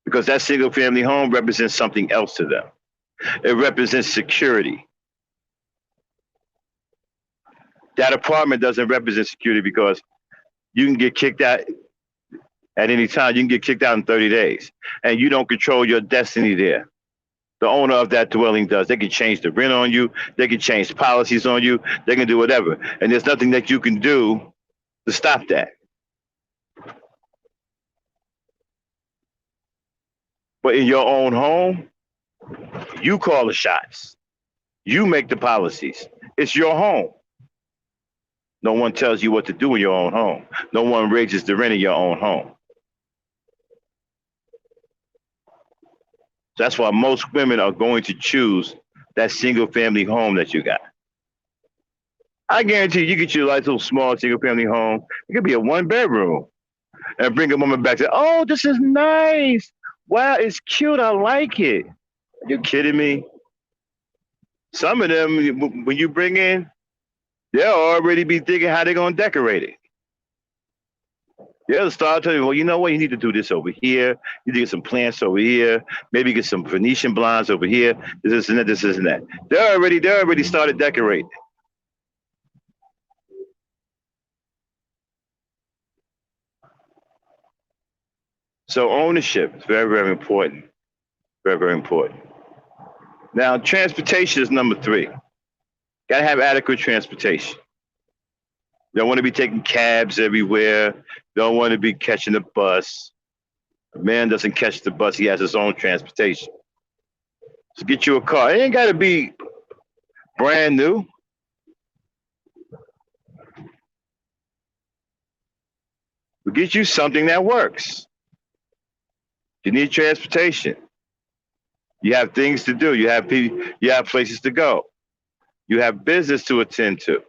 Speaker 1: Because that single family home represents something else to them. It represents security. That apartment doesn't represent security because you can get kicked out at any time. You can get kicked out in 30 days. And you don't control your destiny there. The owner of that dwelling does. They can change the rent on you. They can change policies on you. They can do whatever. And there's nothing that you can do to stop that. But in your own home, you call the shots. You make the policies. It's your home. No one tells you what to do in your own home. No one raises the rent in your own home. That's why most women are going to choose that single family home that you got. I guarantee you get you a nice little small single family home. It could be a 1 bedroom. And bring a woman back and say, oh, this is nice. Wow, it's cute. I like it. Are you kidding me? Some of them, when you bring in, they'll already be thinking how they're going to decorate it. They'll start telling you, well, you know what? You need to do this over here. You need to get some plants over here. Maybe get some Venetian blinds over here. This and that, this and that. They already started decorating. So ownership is very, very important. Very, very important. Now, transportation is number 3. Got to have adequate transportation. You don't want to be taking cabs everywhere. You don't want to be catching the bus. A man doesn't catch the bus. He has his own transportation. So get you a car. It ain't got to be brand new. But get you something that works. You need transportation. You have things to do. You have people, you have places to go. You have business to attend to.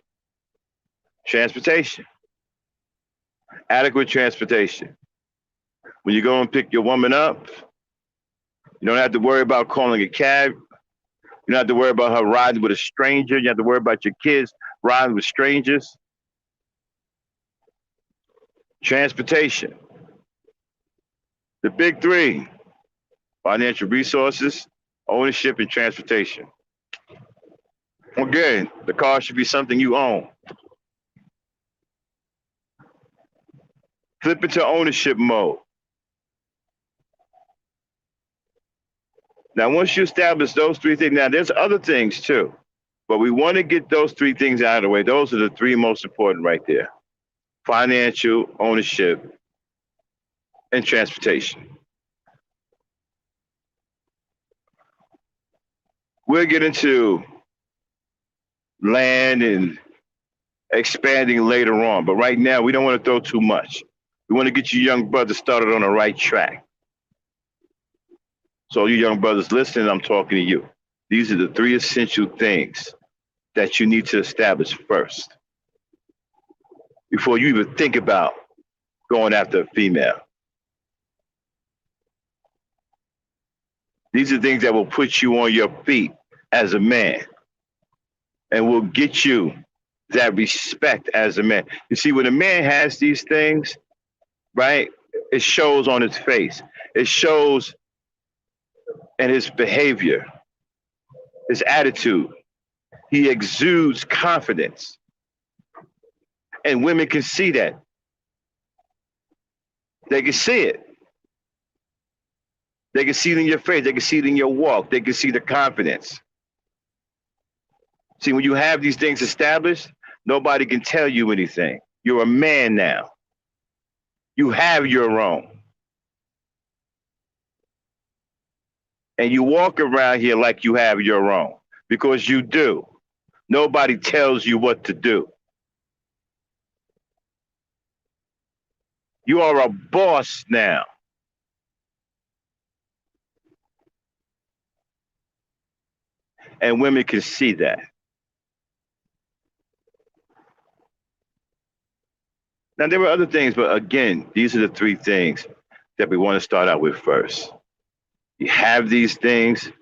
Speaker 1: Transportation. Adequate transportation. When you go and pick your woman up, you don't have to worry about calling a cab. You don't have to worry about her riding with a stranger. You have to worry about your kids riding with strangers. Transportation. The big 3: financial resources, ownership, and transportation. Again, the car should be something you own. Flip into ownership mode. Now, once you establish those 3 things, now there's other things too. But we want to get those three things out of the way. Those are the three most important right there: financial, ownership, and transportation. We'll get into land and expanding later on. But right now, we don't want to throw too much. We want to get you young brothers started on the right track. So you young brothers listening, I'm talking to you. These are the three essential things that you need to establish first before you even think about going after a female. These are things that will put you on your feet as a man and will get you that respect as a man. You see, when a man has these things, right, it shows on his face. It shows in his behavior, his attitude. He exudes confidence. And women can see that. They can see it. They can see it in your face. They can see it in your walk. They can see the confidence. See, when you have these things established, nobody can tell you anything. You're a man now. You have your own. And you walk around here like you have your own, because you do. Nobody tells you what to do. You are a boss now. And women can see that. Now, there were other things, but again, these are the three things that we want to start out with first. You have these things,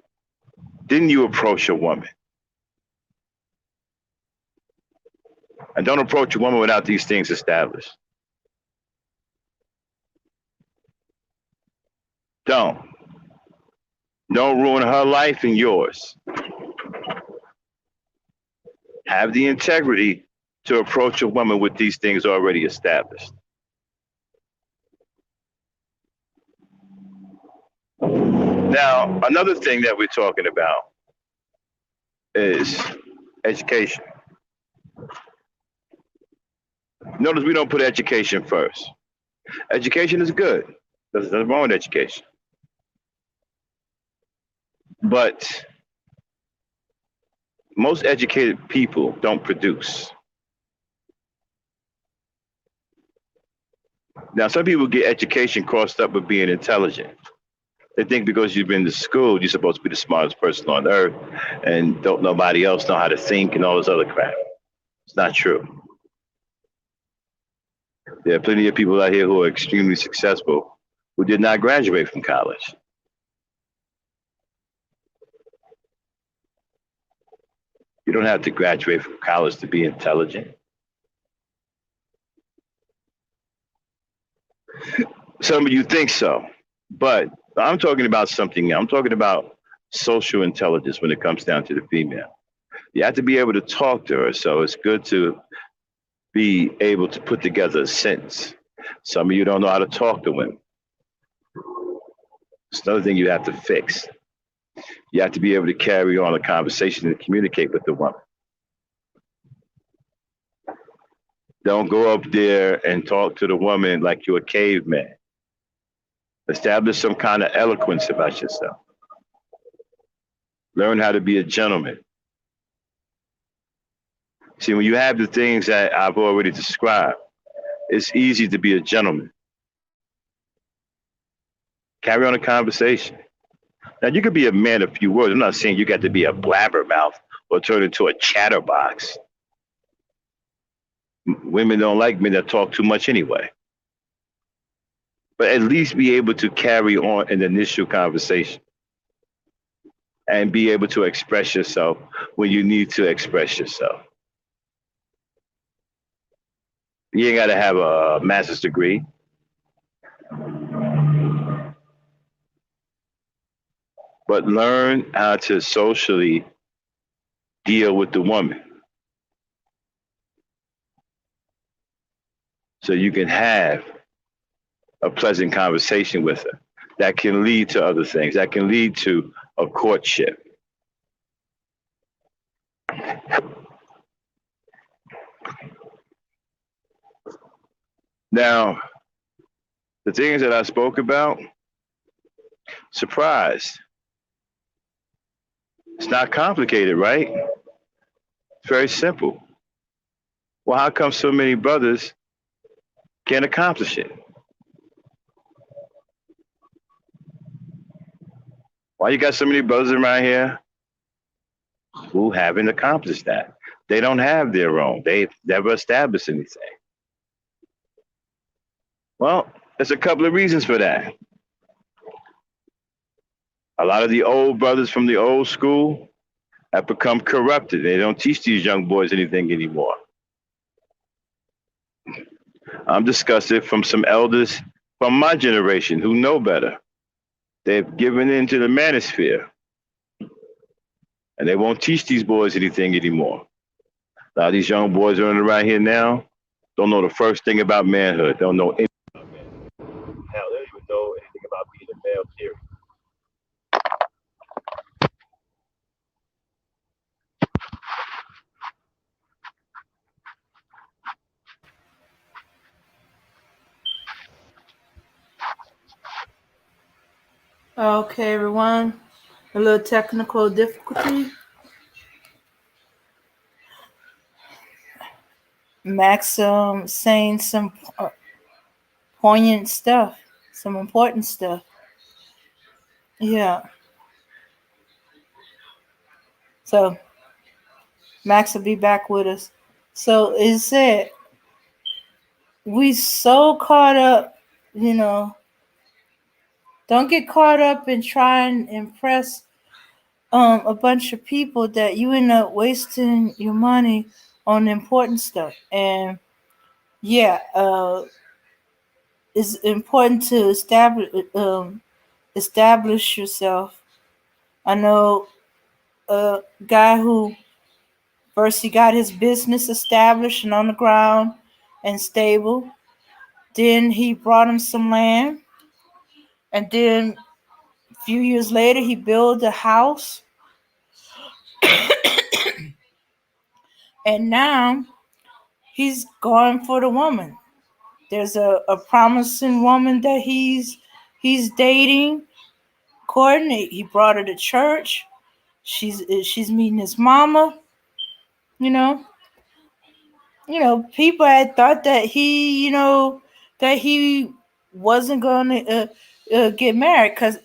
Speaker 1: then you approach a woman. And don't approach a woman without these things established. Don't. Don't ruin her life and yours. Have the integrity to approach a woman with these things already established. Now, another thing that we're talking about is education. Notice we don't put education first. Education is good. There's nothing wrong with education. But most educated people don't produce. Now, some people get education crossed up with being intelligent. They think because you've been to school, you're supposed to be the smartest person on earth and don't nobody else know how to think and all this other crap. It's not true. There are plenty of people out here who are extremely successful who did not graduate from college. You don't have to graduate from college to be intelligent. Some of you think so, but I'm talking about something. I'm talking about social intelligence when it comes down to the female. You have to be able to talk to her, so it's good to be able to put together a sentence. Some of you don't know how to talk to women. It's another thing you have to fix. You have to be able to carry on a conversation and communicate with the woman. Don't go up there and talk to the woman like you're a caveman. Establish some kind of eloquence about yourself. Learn how to be a gentleman. See, when you have the things that I've already described, it's easy to be a gentleman. Carry on a conversation. Now, you could be a man of few words. I'm not saying you got to be a blabbermouth or turn into a chatterbox. Women don't like men that talk too much anyway. But at least be able to carry on an initial conversation and be able to express yourself when you need to express yourself. You ain't got to have a master's degree. But learn how to socially deal with the woman so you can have a pleasant conversation with her that can lead to other things, that can lead to a courtship. Now, the things that I spoke about, surprise. It's not complicated, right? It's very simple. Well, how come so many brothers can't accomplish it? Why you got so many brothers around here who haven't accomplished that? They don't have their own. They've never established anything. Well, there's a couple of reasons for that. A lot of the old brothers from the old school have become corrupted. They don't teach these young boys anything anymore. I'm discussing from some elders from my generation who know better. They've given in to the manosphere, and they won't teach these boys anything anymore. A lot of these young boys running around here now don't know the first thing about manhood. They don't know anything about manhood. Hell, they don't even know anything about being a male, period.
Speaker 2: Okay, everyone. A little technical difficulty. Max saying some poignant stuff, some important stuff. Yeah. So Max will be back with us. So it said we so caught up, don't get caught up in trying to impress a bunch of people that you end up wasting your money on important stuff. And yeah, it's important to establish yourself. I know a guy who first he got his business established and on the ground and stable. Then he brought him some land, and then a few years later he built a house, and now he's going for the woman. There's a promising woman that he's dating, courting. He brought her to church. She's meeting his mama. You know, people had thought that he wasn't going to get married because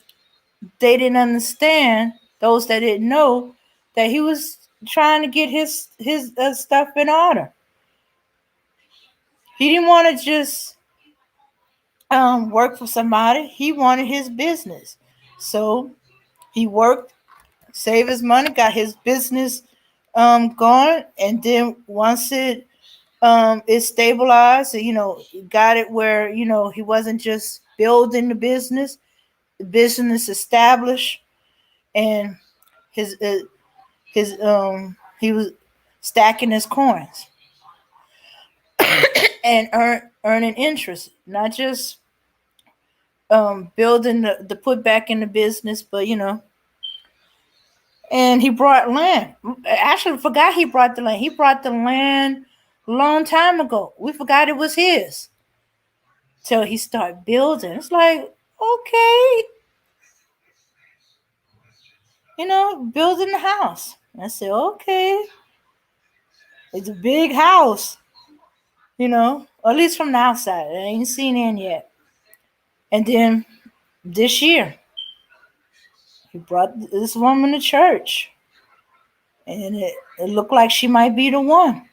Speaker 2: they didn't understand. Those that didn't know that he was trying to get his stuff in order. He didn't want to just work for somebody. He wanted his business, so he worked, saved his money, got his business going, and then once it stabilized, got it where he wasn't just building the business established, and his he was stacking his coins and earning interest, not just building the put back in the business, but and he brought land. Actually, forgot he brought the land. He brought the land a long time ago. We forgot it was his till he started building. It's like, okay, building the house. I said, okay, it's a big house, at least from the outside. I ain't seen it yet. And then this year, he brought this woman to church, and it looked like she might be the one.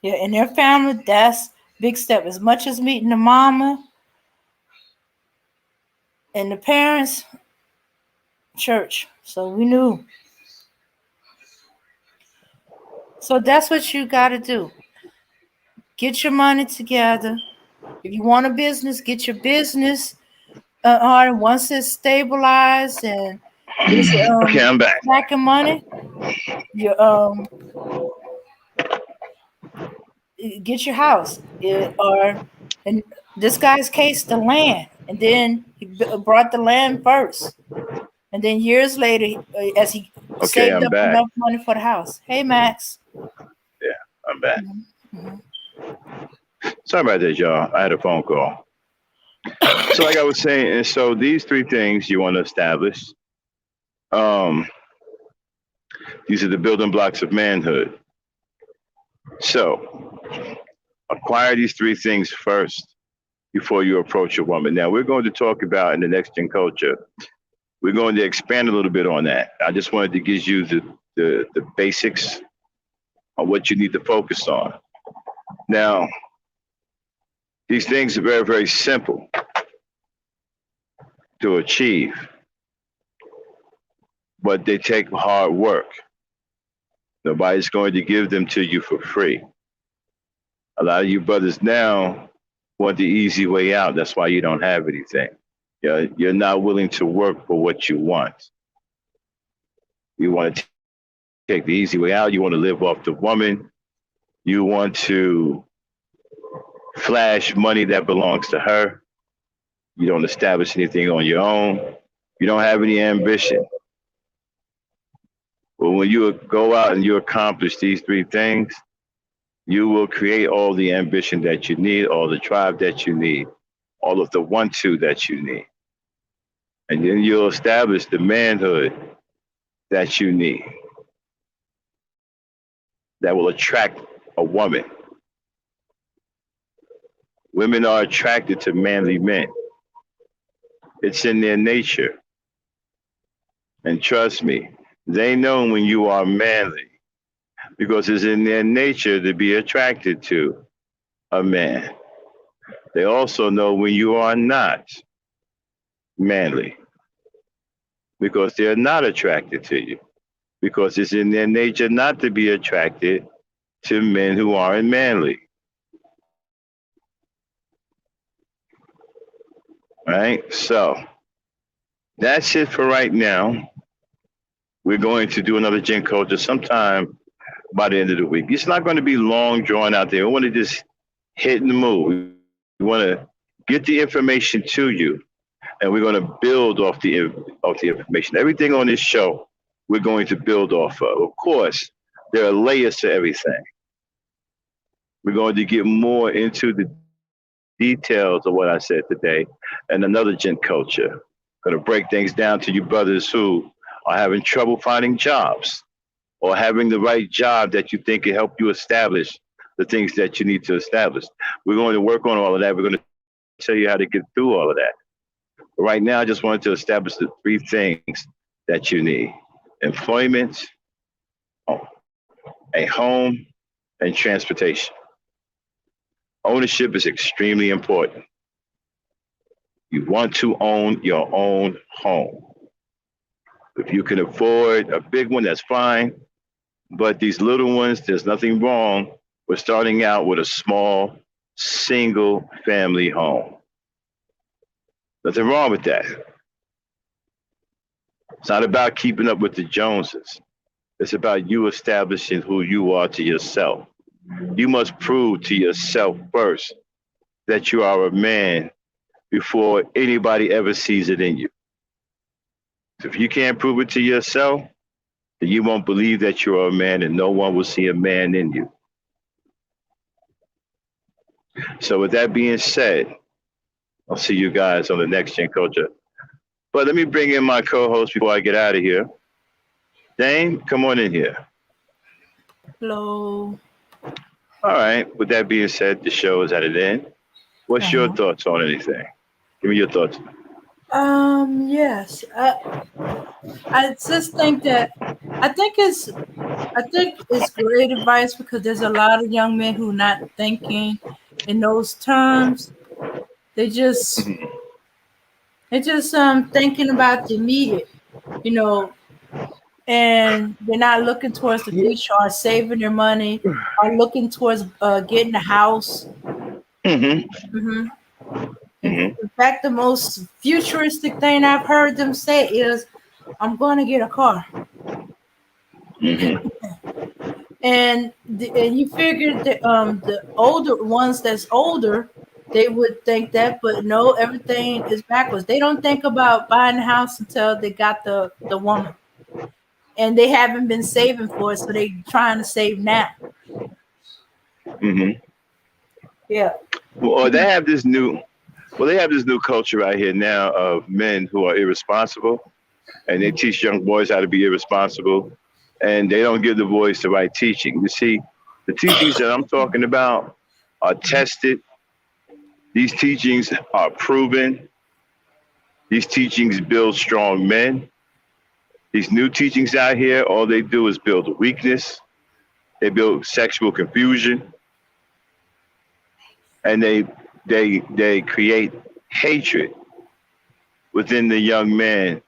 Speaker 2: Yeah, in their family, that's big step. As much as meeting the mama and the parents, church. So we knew. So that's what you got to do. Get your money together. If you want a business, get your business on. Once it's stabilized and it's
Speaker 1: Okay, I'm back.
Speaker 2: making money, you get your house. Or in this guy's case, the land, and then he brought the land first. And then years later, as he
Speaker 1: Okay,
Speaker 2: saved
Speaker 1: I'm
Speaker 2: up
Speaker 1: back.
Speaker 2: enough money for the house. Hey, Max.
Speaker 1: Yeah, I'm back.
Speaker 2: Mhm, mhm.
Speaker 1: Sorry about that, y'all. I had a phone call. So, like I was saying, and so these three things you want to establish. Um, these are the building blocks of manhood. So, acquire these three things first before you approach a woman. Now, we're going to talk about in the next gen culture. We're going to expand a little bit on that. I just wanted to give you the basics on what you need to focus on. Now, these things are very, very simple to achieve, but they take hard work. Nobody's going to give them to you for free. A lot of you brothers now want the easy way out. That's why you don't have anything. You're not willing to work for what you want. You want to take the easy way out. You want to live off the woman. You want to flash money that belongs to her. You don't establish anything on your own. You don't have any ambition. But when you go out and you accomplish these three things, you will create all the ambition that you need, all the drive that you need, all of the want to that you need. And then you'll establish the manhood that you need that will attract a woman. Women are attracted to manly men. It's in their nature. And trust me, they know when you are manly because it's in their nature to be attracted to a man. They also know when you are not manly because they're not attracted to you because it's in their nature not to be attracted to men who aren't manly. Right? So that's it for right now. We're going to do another Gen Culture sometime by the end of the week. It's not going to be long, drawn out there. We want to just hit and move. We want to get the information to you, and we're going to build off the information. Everything on this show, we're going to build off of. Of course, there are layers to everything. We're going to get more into the details of what I said today and another Gen Culture. Going to break things down to you brothers who are having trouble finding jobs or having the right job that you think can help you establish the things that you need to establish. We're going to work on all of that. We're going to tell you how to get through all of that. But right now, I just wanted to establish the three things that you need: employment, a home, and transportation. Ownership is extremely important. You want to own your own home. If you can afford a big one, that's fine. But these little ones, there's nothing wrong with starting out with a small, single family home. Nothing wrong with that. It's not about keeping up with the Joneses. It's about you establishing who you are to yourself. You must prove to yourself first that you are a man before anybody ever sees it in you. So if you can't prove it to yourself, then you won't believe that you're a man and no one will see a man in you. So with that being said, I'll see you guys on the next Gen Culture. But let me bring in my co-host before I get out of here. Dane, come on in here.
Speaker 2: Hello.
Speaker 1: All right. With that being said, the show is at an end. What's your
Speaker 2: Uh-huh.
Speaker 1: thoughts on anything? Give me your thoughts.
Speaker 2: Yes. I just think that I think it's I think it's great advice because there's a lot of young men who are not thinking in those terms. They just
Speaker 1: Mhm.
Speaker 2: they just thinking about the immediate, you know, and they're not looking towards the future or saving their money or looking towards getting a house.
Speaker 1: Hmm.
Speaker 2: hmm
Speaker 1: Hmm.
Speaker 2: In fact, the most futuristic thing I've heard them say is, "I'm going to get a car."
Speaker 1: Hmm.
Speaker 2: And you figure that the older ones that's older, They would think that, but no, everything is backwards. They don't think about buying a house until they got the woman, and they haven't been saving for it, so they trying to save now.
Speaker 1: Hmm.
Speaker 2: Yeah.
Speaker 1: Well, they have this new culture right here now of men who are irresponsible, and they teach young boys how to be irresponsible, and they don't give the boys the right teaching. You see, the teachings that I'm talking about are tested. These teachings are proven. These teachings build strong men. These new teachings out here, all they do is build weakness. They build sexual confusion, and they create hatred within the young man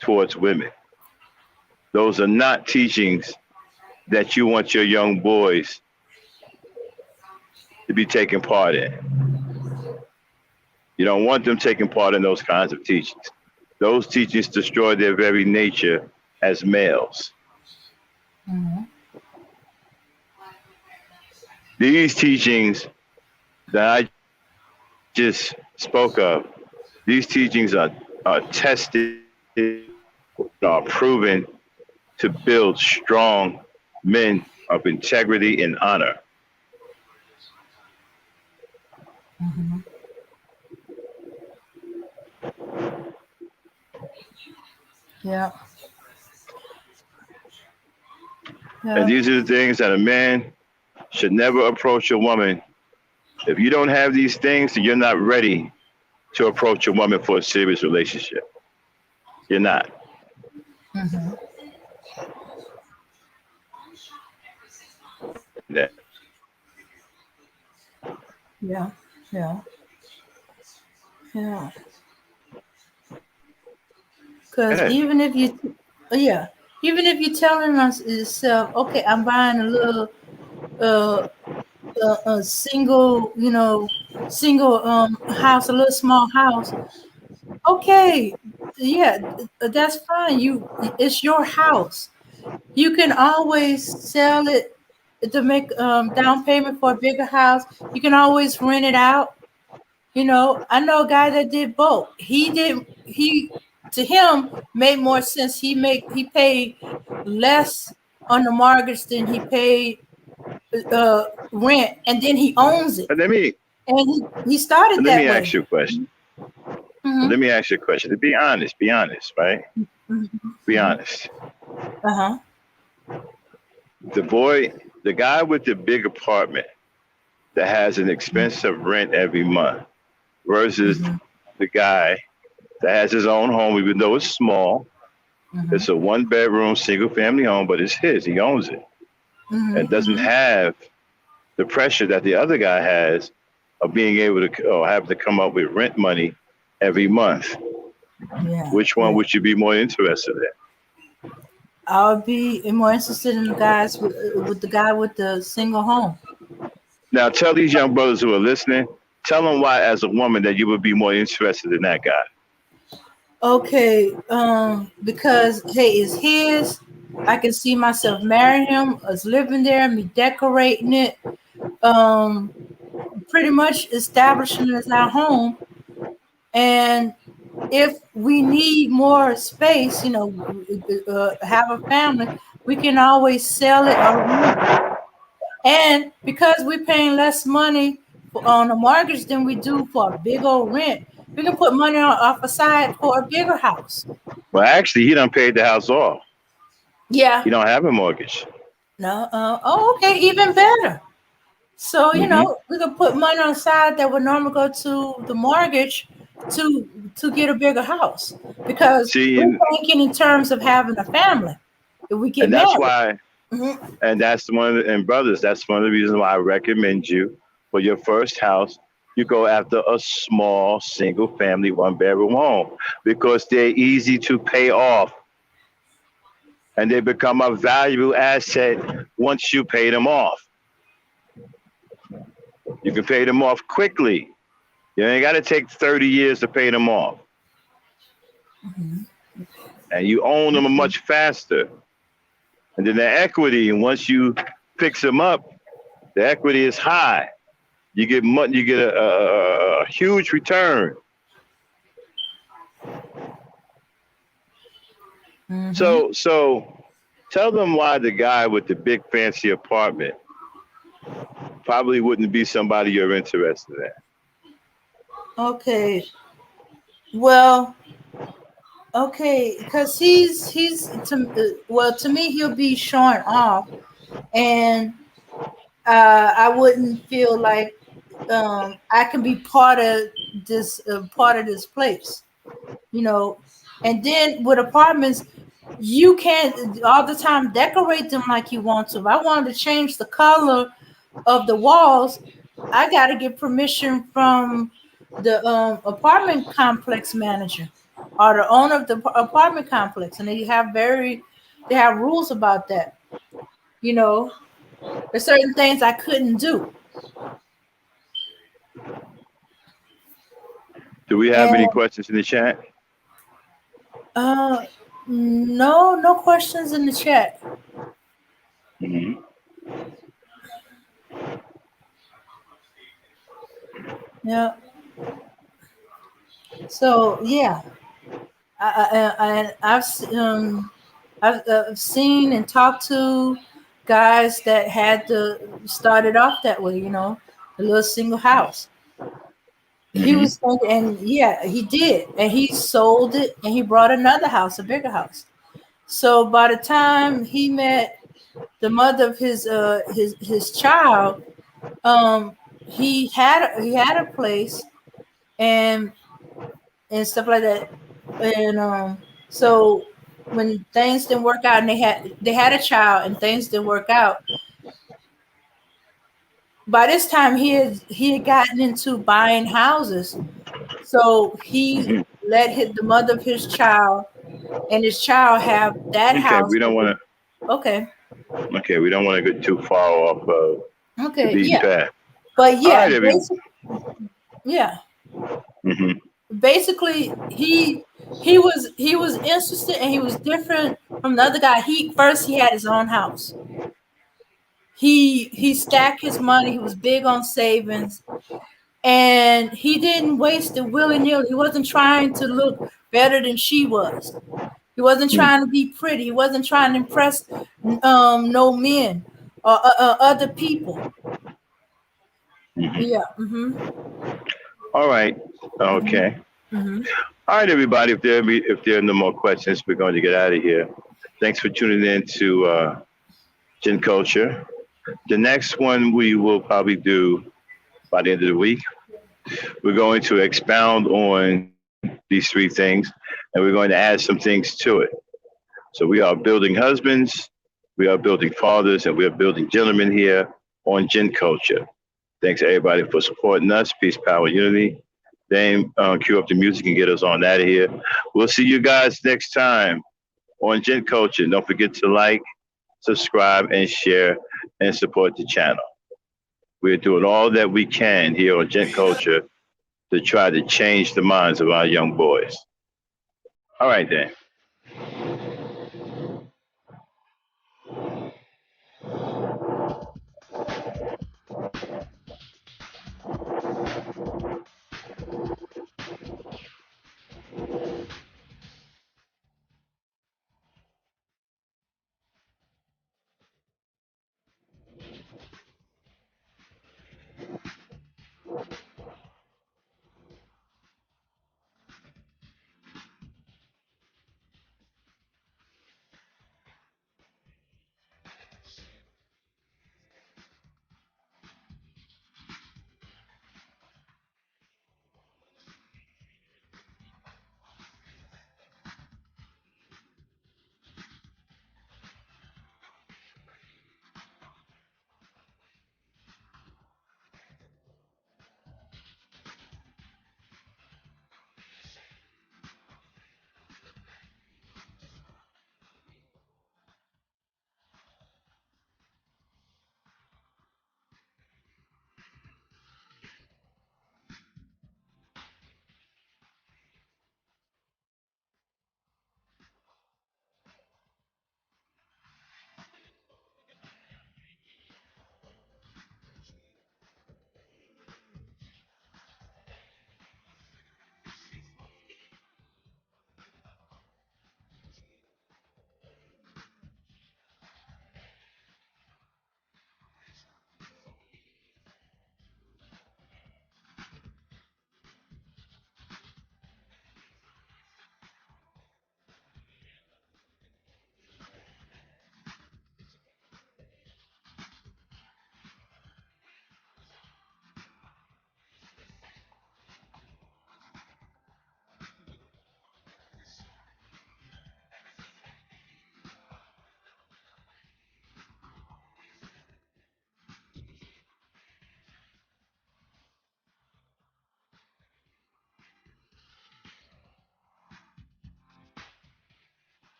Speaker 1: towards women. Those are not teachings that you want your young boys to be taking part in. You don't want them taking part in those kinds of teachings. Those teachings destroy their very nature as males.
Speaker 2: Mhm.
Speaker 1: These teachings that I just spoke of, these teachings are tested, are proven to build strong men of integrity and honor.
Speaker 2: Mhm. Yeah.
Speaker 1: And
Speaker 2: Yeah.
Speaker 1: these are the things that a man should never approach a woman. If you don't have these things, then you're not ready to approach a woman for a serious relationship. You're not.
Speaker 2: Mhm.
Speaker 1: Yeah.
Speaker 2: Yeah. Yeah. Yeah. Because
Speaker 1: Yeah.
Speaker 2: yeah, even if you telling us yourself, okay, I'm buying a little, uh, a single, single house, a little small house. Okay, yeah, that's fine. It's your house. You can always sell it to make down payment for a bigger house. You can always rent it out. I know a guy that did both. He to him made more sense. He paid less on the mortgage than he paid rent, and then he owns it.
Speaker 1: But let me
Speaker 2: And he started
Speaker 1: but let
Speaker 2: that
Speaker 1: me ask
Speaker 2: way.
Speaker 1: you a question.
Speaker 2: Mm-hmm.
Speaker 1: Let me ask you a question. To be honest, right? Be
Speaker 2: Mm-hmm.
Speaker 1: honest.
Speaker 2: Uh-huh.
Speaker 1: The boy, the guy with the big apartment that has an expensive rent every month versus
Speaker 2: Mm-hmm.
Speaker 1: the guy that has his own home, even though it's small.
Speaker 2: Mm-hmm.
Speaker 1: It's a one bedroom, single family home, but it's his. He owns it and doesn't
Speaker 2: Mm-hmm.
Speaker 1: have the pressure that the other guy has of being able to or have to come up with rent money every month.
Speaker 2: Yeah.
Speaker 1: Which one
Speaker 2: Yeah.
Speaker 1: would you be more interested in?
Speaker 2: I would be more interested in the guys with the guy with the single home.
Speaker 1: Now, tell these young brothers who are listening, tell them why, as a woman, that you would be more interested in that guy.
Speaker 2: Okay, because hey, it's his. I can see myself marrying him, us living there, me decorating it, um, pretty much establishing it as our home. And if we need more space, have a family, we can always sell it or rent it. And because we're paying less money on a mortgage than we do for a big old rent, we can put money off aside for a bigger house.
Speaker 1: Well, actually, he done paid the house off.
Speaker 2: Yeah.
Speaker 1: He don't have a mortgage.
Speaker 2: No. Oh, okay. Even better. So
Speaker 1: Hmm.
Speaker 2: we could put money on the side that would normally go to the mortgage to get a bigger house because
Speaker 1: See,
Speaker 2: we're thinking in terms of having a family if we get
Speaker 1: and that's
Speaker 2: married.
Speaker 1: why,
Speaker 2: Hmm.
Speaker 1: and that's one of the, and brothers, that's one of the reasons why I recommend you for your first house. You go after a small single family one bedroom home because they're easy to pay off and they become a valuable asset once you pay them off. You can pay them off quickly. You ain't got to take 30 years to pay them off. And you own them much faster. And then the equity, and once you fix them up, the equity is high. You get a huge return.
Speaker 2: Mm-hmm.
Speaker 1: So tell them why the guy with the big fancy apartment probably wouldn't be somebody you're interested in.
Speaker 2: Okay. Well, okay, because he's to me he'll be showing off, and I wouldn't feel like I can be part of this place, you know. And then with apartments, you can't all the time decorate them like you want to. If I wanted to change the color of the walls, I got to get permission from the apartment complex manager or the owner of the apartment complex, and they have rules about that. You know, there's certain things I couldn't do,
Speaker 1: Do we have any
Speaker 2: and
Speaker 1: questions in the chat?
Speaker 2: uh, no questions in the chat.
Speaker 1: Hmm.
Speaker 2: Yeah. So yeah, I've seen and talked to guys that had to started off that way, you know, a little single house. He
Speaker 1: Hmm.
Speaker 2: was thinking, and yeah, he did, and he sold it, and he brought another house, a bigger house. So by the time he met the mother of his child, he had a place and stuff like that, and so when things didn't work out and they had a child and things didn't work out, by this time he had gotten into buying houses, so he
Speaker 1: Hmm.
Speaker 2: let the mother of his child and his child have that
Speaker 1: Okay,
Speaker 2: house
Speaker 1: we don't
Speaker 2: that
Speaker 1: want
Speaker 2: was okay.
Speaker 1: to. Okay, we don't want to get too far off the
Speaker 2: Okay,
Speaker 1: beaten
Speaker 2: yeah,
Speaker 1: path.
Speaker 2: but
Speaker 1: All
Speaker 2: yeah,
Speaker 1: right, everyone.
Speaker 2: basically, yeah,
Speaker 1: Hmm.
Speaker 2: basically he was interested and he was different from the other guy. He had his own house. He stacked his money. He was big on savings, and he didn't waste it willy nilly. He wasn't trying to look better than she was. He wasn't trying to be pretty. He wasn't trying to impress no men or other people.
Speaker 1: Hmm.
Speaker 2: Yeah. Mm-hmm.
Speaker 1: All right.
Speaker 2: Mm-hmm.
Speaker 1: Okay.
Speaker 2: Mm-hmm.
Speaker 1: All right, everybody. If there are no more questions, we're going to get out of here. Thanks for tuning in to Gen Culture. The next one we will probably do by the end of the week. We're going to expound on these three things, and we're going to add some things to it. So we are building husbands, we are building fathers, and we are building gentlemen here on Gen Culture. Thanks everybody for supporting us. Peace, power, unity. Dame, cue up the music and get us on out of here. We'll see you guys next time on Gen Culture. Don't forget to like, subscribe, and share and support the channel. We're doing all that we can here on Gen Culture to try to change the minds of our young boys. All right, then.